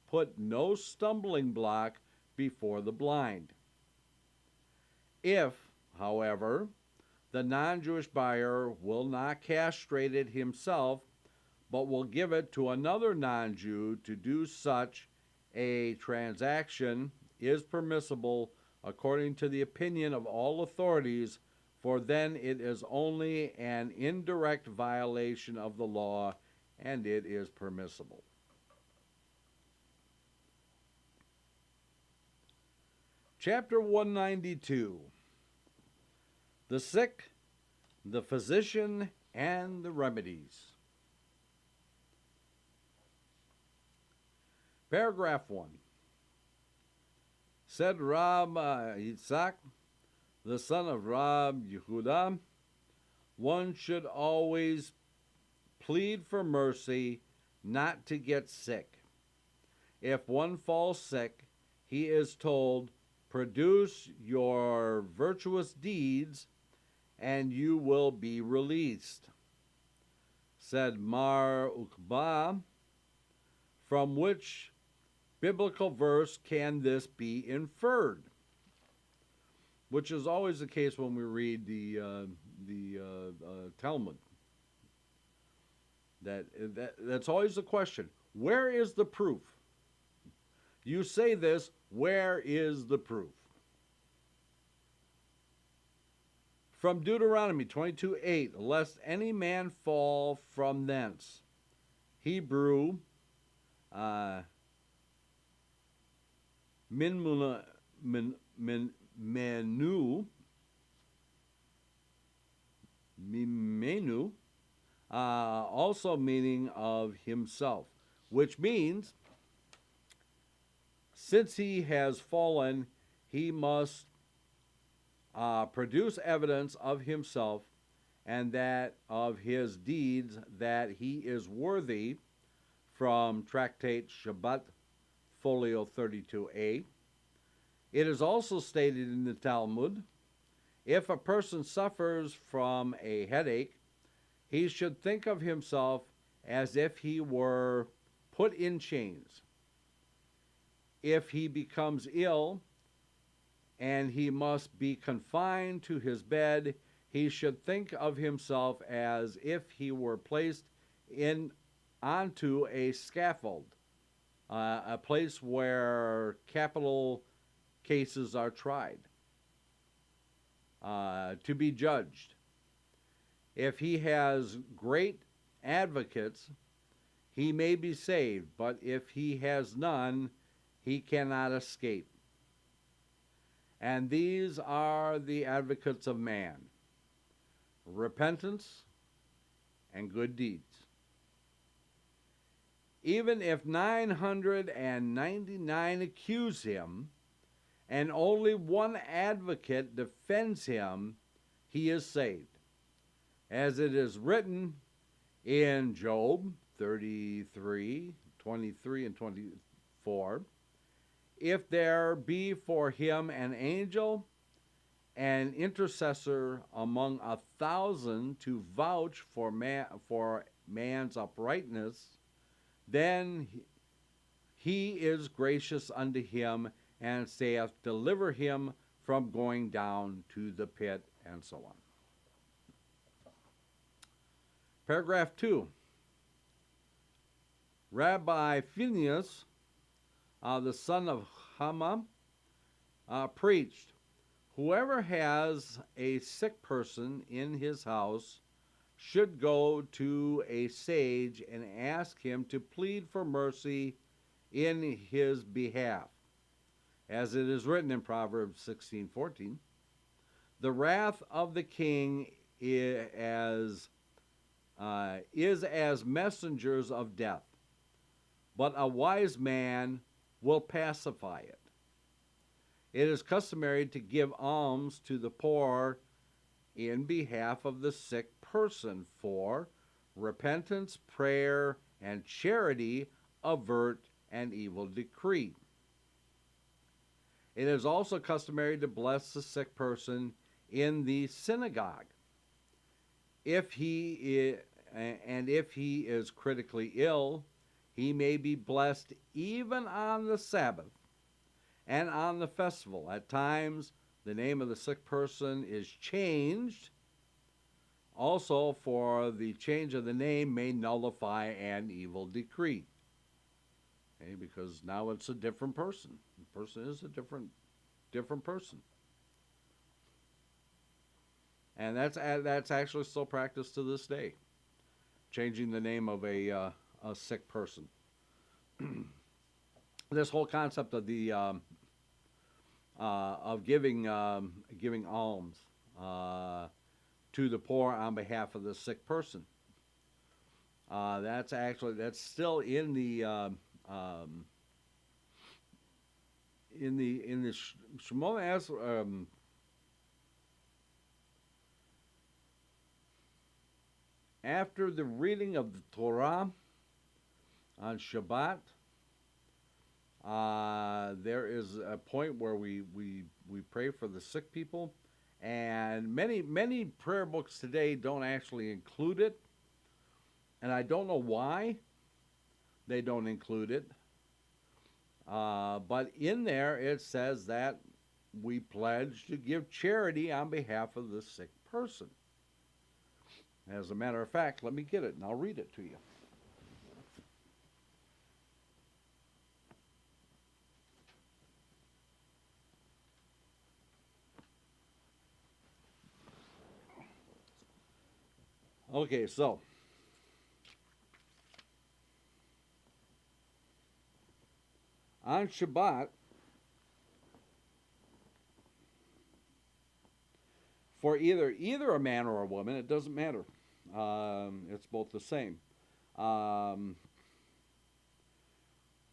put no stumbling block before the blind. If, however, the non-Jewish buyer will not castrate it himself, but will give it to another non-Jew to do, such a transaction is permissible according to the opinion of all authorities, for then it is only an indirect violation of the law, and it is permissible. Chapter 192. The sick, the physician, and the remedies. Paragraph 1. Said Rab Yitzhak, the son of Rab Yehuda, one should always plead for mercy not to get sick. If one falls sick, he is told, produce your virtuous deeds, and you will be released. Said Mar Ukba, from which biblical verse can this be inferred? Which is always the case when we read the Talmud. That's always the question. Where is the proof? You say this, where is the proof? From Deuteronomy 22:8, lest any man fall from thence. Hebrew, menu, also meaning of himself, which means Since he has fallen, he must produce evidence of himself and that of his deeds that he is worthy, from Tractate Shabbat, folio 32a. It is also stated in the Talmud, if a person suffers from a headache, he should think of himself as if he were put in chains. If he becomes ill and he must be confined to his bed, he should think of himself as if he were placed onto a scaffold, a place where capital cases are tried, to be judged. If he has great advocates, he may be saved, but if he has none, he cannot escape. And these are the advocates of man: repentance and good deeds. Even if 999 accuse him, and only one advocate defends him, he is saved. As it is written in Job 33:23 and 24, if there be for him an angel, an intercessor among 1,000 to vouch for man's uprightness, then he is gracious unto him, and saith, deliver him from going down to the pit, and so on. Paragraph 2. Rabbi Phineas, the son of Hama, preached, whoever has a sick person in his house should go to a sage and ask him to plead for mercy in his behalf. As it is written in Proverbs 16:14, the wrath of the king is as messengers of death, but a wise man will pacify it. It is customary to give alms to the poor in behalf of the sick person, for repentance, prayer, and charity avert an evil decree. It is also customary to bless the sick person in the synagogue. If he is critically ill, he may be blessed even on the Sabbath and on the festival. At times, the name of the sick person is changed. Also, for the change of the name may nullify an evil decree. Okay, because now it's a different person. The person is a different person. And that's actually still practiced to this day, changing the name of a sick person. This whole concept of the of giving alms to the poor on behalf of the sick person. That's still in the Shemona. After the reading of the Torah on Shabbat, there is a point where we pray for the sick people, and many prayer books today don't actually include it, and I don't know why they don't include it. But in there it says that we pledge to give charity on behalf of the sick person. As a matter of fact, let me get it and I'll read it to you. Okay, so on Shabbat, for either a man or a woman, it doesn't matter. It's both the same.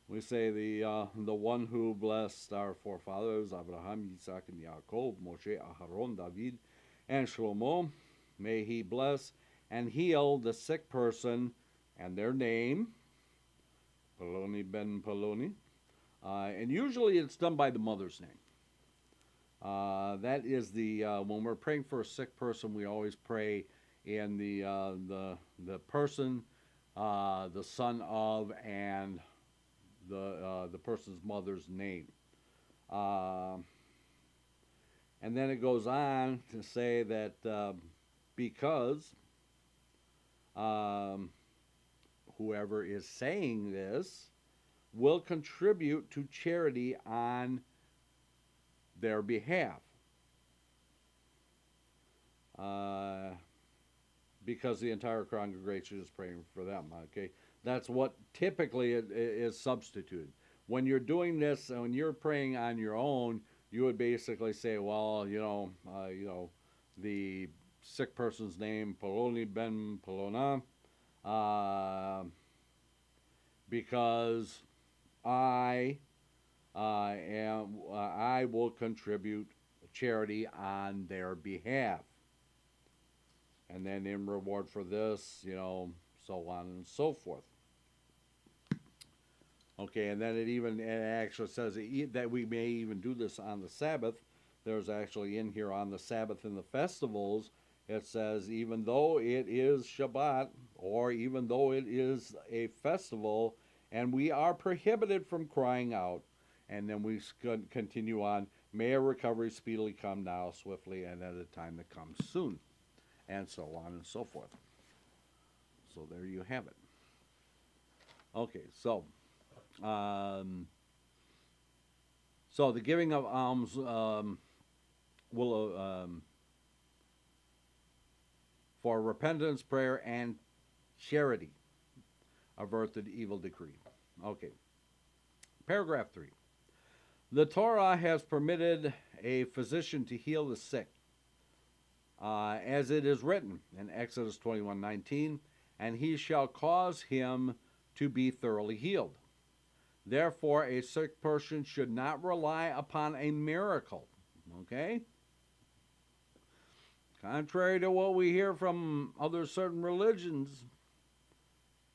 We say the one who blessed our forefathers, Abraham, Isaac, and Yaakov, Moshe, Aharon, David, and Shlomo. May he bless and heal the sick person and their name, Poloni ben Poloni. And usually it's done by the mother's name. That is when we're praying for a sick person, we always pray in the person, the son of, and the person's mother's name. And then it goes on to say that because whoever is saying this will contribute to charity on their behalf. Because the entire congregation is praying for them. Okay, that's what typically is substituted. When you're doing this, when you're praying on your own, you would basically say, well, the sick person's name, Poloni ben Polona, because I will contribute charity on their behalf. And then in reward for this, so on and so forth. Okay, and then it actually says that we may even do this on the Sabbath. There's actually in here on the Sabbath and the festivals, it says even though it is Shabbat, or even though it is a festival, and we are prohibited from crying out, and then we continue on, may a recovery speedily come now, swiftly, and at a time that comes soon, and so on and so forth. So there you have it. Okay, so the giving of alms will for repentance, prayer, and charity avert the evil decree. Okay. Paragraph 3. The Torah has permitted a physician to heal the sick, as it is written in Exodus 21:19, and he shall cause him to be thoroughly healed. Therefore, a sick person should not rely upon a miracle. Okay? Contrary to what we hear from other certain religions,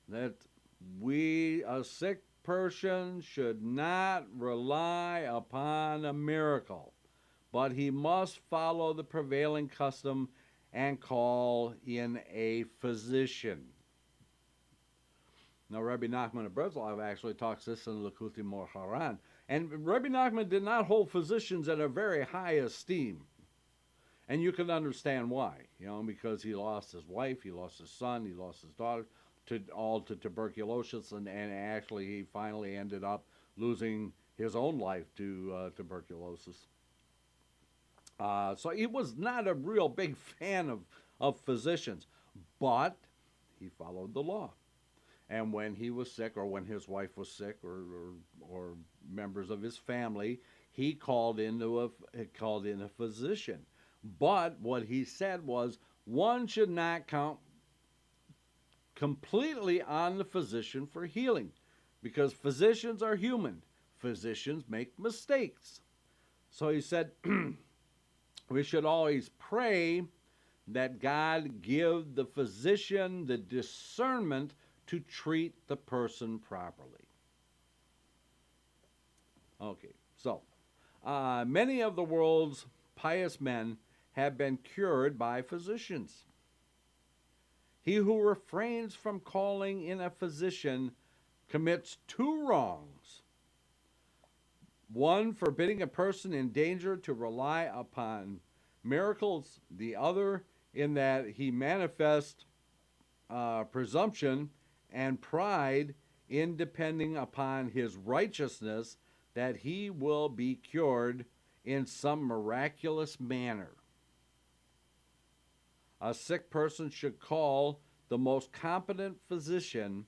that a sick person should not rely upon a miracle, but he must follow the prevailing custom and call in a physician. Now, Rabbi Nachman of Breslov actually talks this in Likutei Moharan. And Rabbi Nachman did not hold physicians in a very high esteem. And you can understand why, because he lost his wife, he lost his son, he lost his daughter, to tuberculosis, and actually he finally ended up losing his own life to tuberculosis. So he was not a real big fan of physicians, but he followed the law. And when he was sick, or when his wife was sick, or members of his family, he called in a physician. But what he said was, one should not count completely on the physician for healing, because physicians are human. Physicians make mistakes. So he said, we should always pray that God give the physician the discernment to treat the person properly. Okay, so many of the world's pious men have been cured by physicians. He who refrains from calling in a physician commits two wrongs. One, forbidding a person in danger to rely upon miracles. The other, in that he manifests presumption and pride in depending upon his righteousness that he will be cured in some miraculous manner. A sick person should call the most competent physician,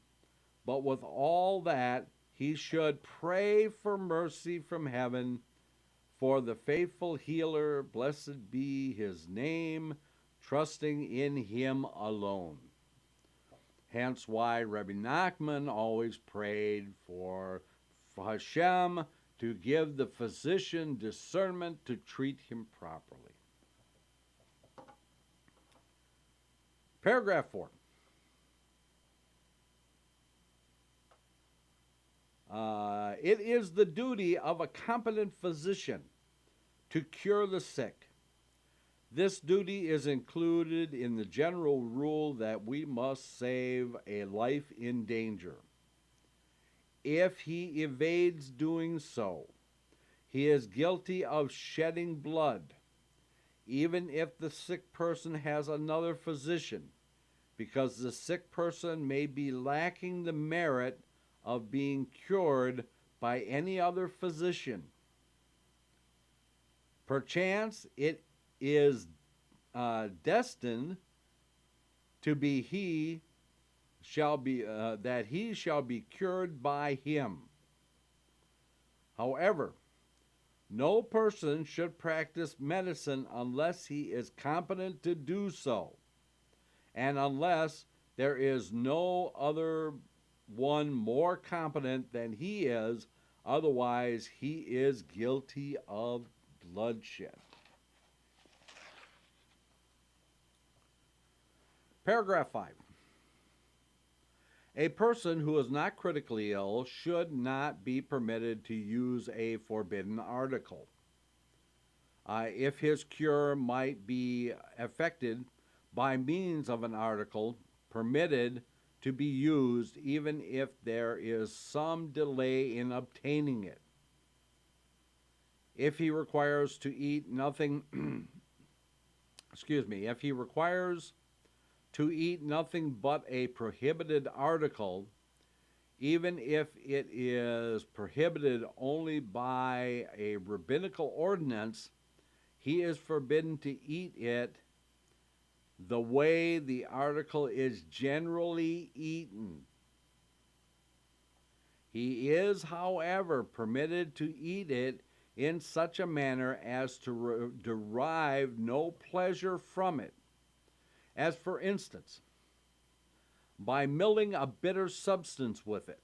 but with all that, he should pray for mercy from heaven for the faithful healer, blessed be his name, trusting in him alone. Hence why Rabbi Nachman always prayed for for Hashem to give the physician discernment to treat him properly. Paragraph 4. It is the duty of a competent physician to cure the sick. This duty is included in the general rule that we must save a life in danger. If he evades doing so, he is guilty of shedding blood, even if the sick person has another physician, because the sick person may be lacking the merit of being cured by any other physician. Perchance it is destined to be that he shall be cured by him. However, no person should practice medicine unless he is competent to do so, and unless there is no other one more competent than he is, otherwise he is guilty of bloodshed. Paragraph 5. A person who is not critically ill should not be permitted to use a forbidden article. If his cure might be effected by means of an article permitted to be used, even if there is some delay in obtaining it. If he requires to eat nothing, if he requires to eat nothing but a prohibited article, even if it is prohibited only by a rabbinical ordinance, he is forbidden to eat it the way the article is generally eaten. He is, however, permitted to eat it in such a manner as to derive no pleasure from it, as for instance, by milling a bitter substance with it.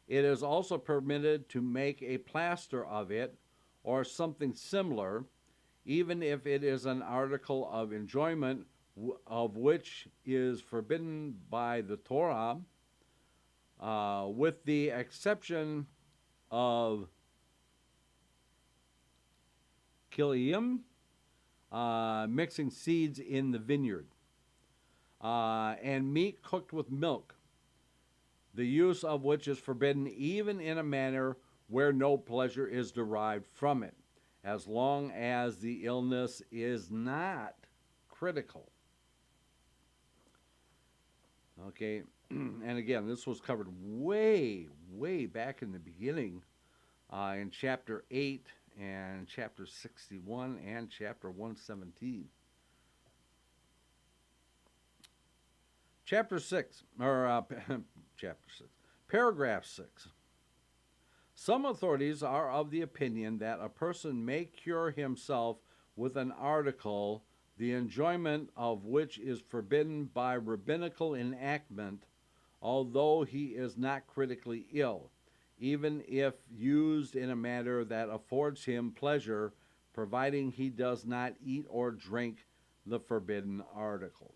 It is also permitted to make a plaster of it or something similar, even if it is an article of enjoyment of which is forbidden by the Torah, with the exception of kiliyim, mixing seeds in the vineyard, and meat cooked with milk, the use of which is forbidden even in a manner where no pleasure is derived from it, as long as the illness is not critical. Okay, and again, this was covered way back in the beginning in chapter 8 and chapter 61 and chapter 117. Chapter 6, or chapter 6, paragraph 6. Some authorities are of the opinion that a person may cure himself with an article, the enjoyment of which is forbidden by rabbinical enactment, although he is not critically ill, even if used in a manner that affords him pleasure, providing he does not eat or drink the forbidden article.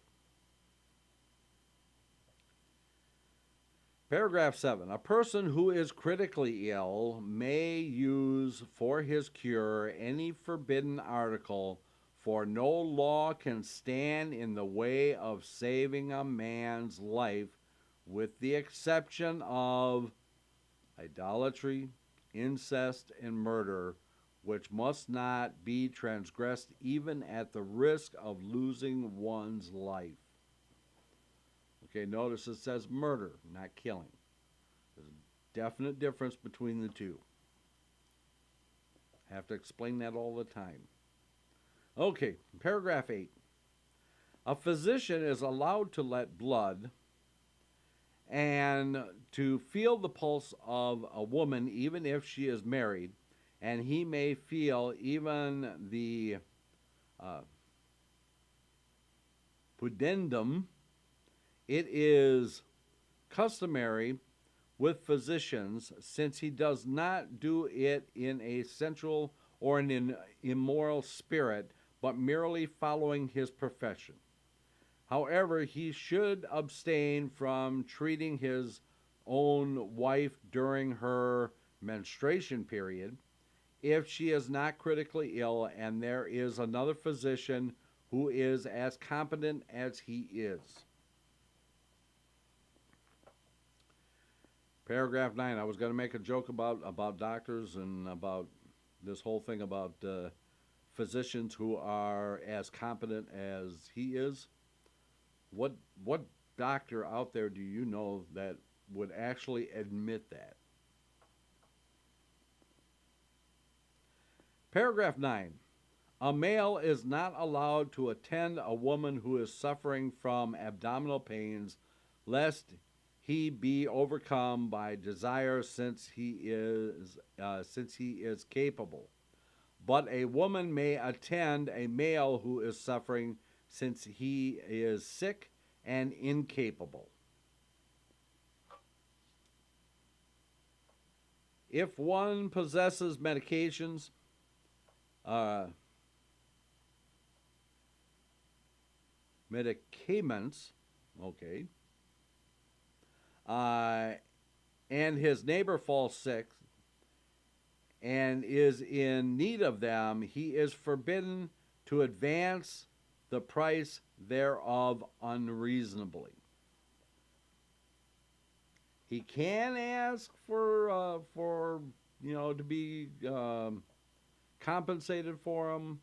Paragraph 7. A person who is critically ill may use for his cure any forbidden article, for no law can stand in the way of saving a man's life, with the exception of idolatry, incest, and murder, which must not be transgressed even at the risk of losing one's life. Okay, notice it says murder, not killing. There's a definite difference between the two. I have to explain that all the time. Okay, paragraph 8. A physician is allowed to let blood and to feel the pulse of a woman even if she is married, and he may feel even the pudendum. It is customary with physicians, since he does not do it in a sensual or an immoral spirit, but merely following his profession. However, he should abstain from treating his own wife during her menstruation period if she is not critically ill and there is another physician who is as competent as he is. Paragraph 9. I was going to make a joke about doctors and about this whole thing about physicians who are as competent as he is. What doctor out there do you know that would actually admit that? Paragraph 9. A male is not allowed to attend a woman who is suffering from abdominal pains, lest he be overcome by desire, since he is capable. But a woman may attend a male who is suffering, since he is sick and incapable. If one possesses medications, medicaments, okay, and his neighbor falls sick and is in need of them, he is forbidden to advance the price thereof unreasonably. He can ask for to be compensated for them,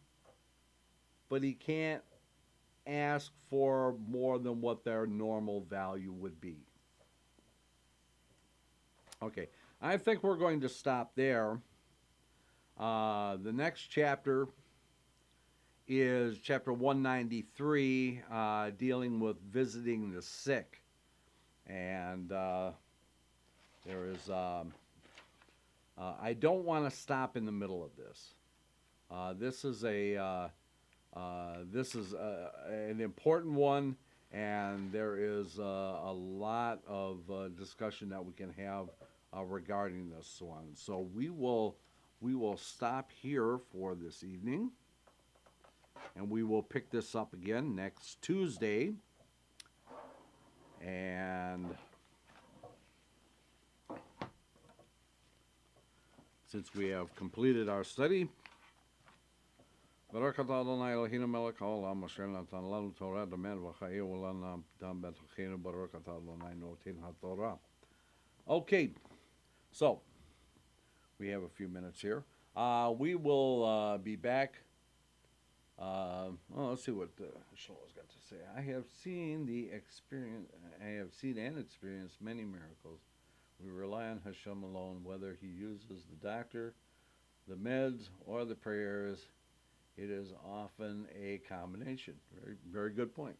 but he can't ask for more than what their normal value would be. Okay, I think we're going to stop there. The next chapter is chapter 193, dealing with visiting the sick. And there is, I don't want to stop in the middle of this. This is an important one, and there is a lot of discussion that we can have regarding this one. So we will stop here for this evening, and we will pick this up again next Tuesday. And since we have completed our study, Baruch atah Adonai Eloheinu melech haolam asher natan lanu Torah damed v'chayu v'lana dam betochenu Baruch atah Adonai noten haTorah. Okay, so we have a few minutes here. We will be back. Let's see what Shul has got to say. I have seen and experienced many miracles. We rely on Hashem alone, whether he uses the doctor, the meds, or the prayers. It is often a combination. Very, very good point.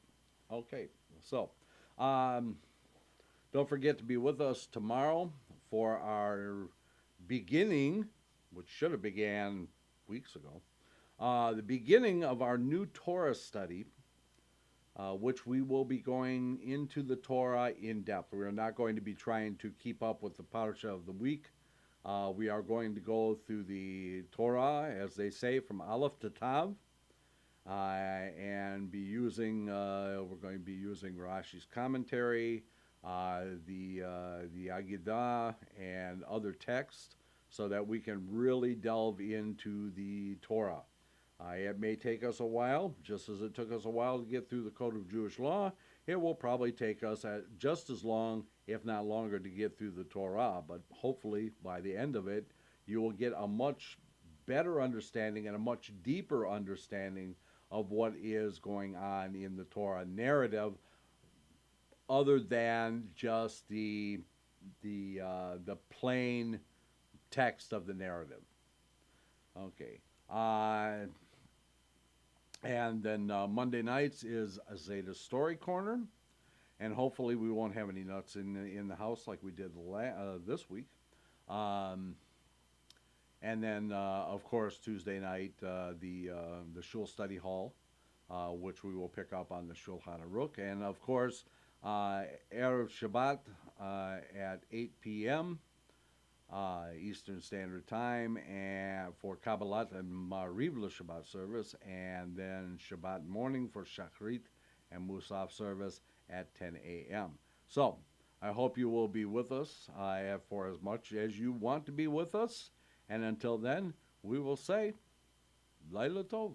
Okay, so don't forget to be with us tomorrow for our beginning, which should have began weeks ago, the beginning of our new Torah study, which we will be going into the Torah in depth. We are not going to be trying to keep up with the parasha of the week. We are going to go through the Torah, as they say, from Aleph to Tav, and we're going to be using Rashi's commentary, the Agidah, and other texts, so that we can really delve into the Torah. It may take us a while, just as it took us a while to get through the Code of Jewish Law. It will probably take us just as long, if not longer, to get through the Torah. But hopefully, by the end of it, you will get a much better understanding and a much deeper understanding of what is going on in the Torah narrative, other than just the plain text of the narrative. Okay. And then Monday nights is a Zeta Story Corner, and hopefully we won't have any nuts in the house like we did this week. And then, of course, Tuesday night, the Shul Study Hall, which we will pick up on the Shulchan Aruch. And, of course, Erev Shabbat, at 8 p.m. Eastern Standard Time, and for Kabbalat and Mariv Shabbat service, and then Shabbat morning for Shachrit and Musaf service at 10 a.m. So, I hope you will be with us for as much as you want to be with us. And until then, we will say, Laila Tov.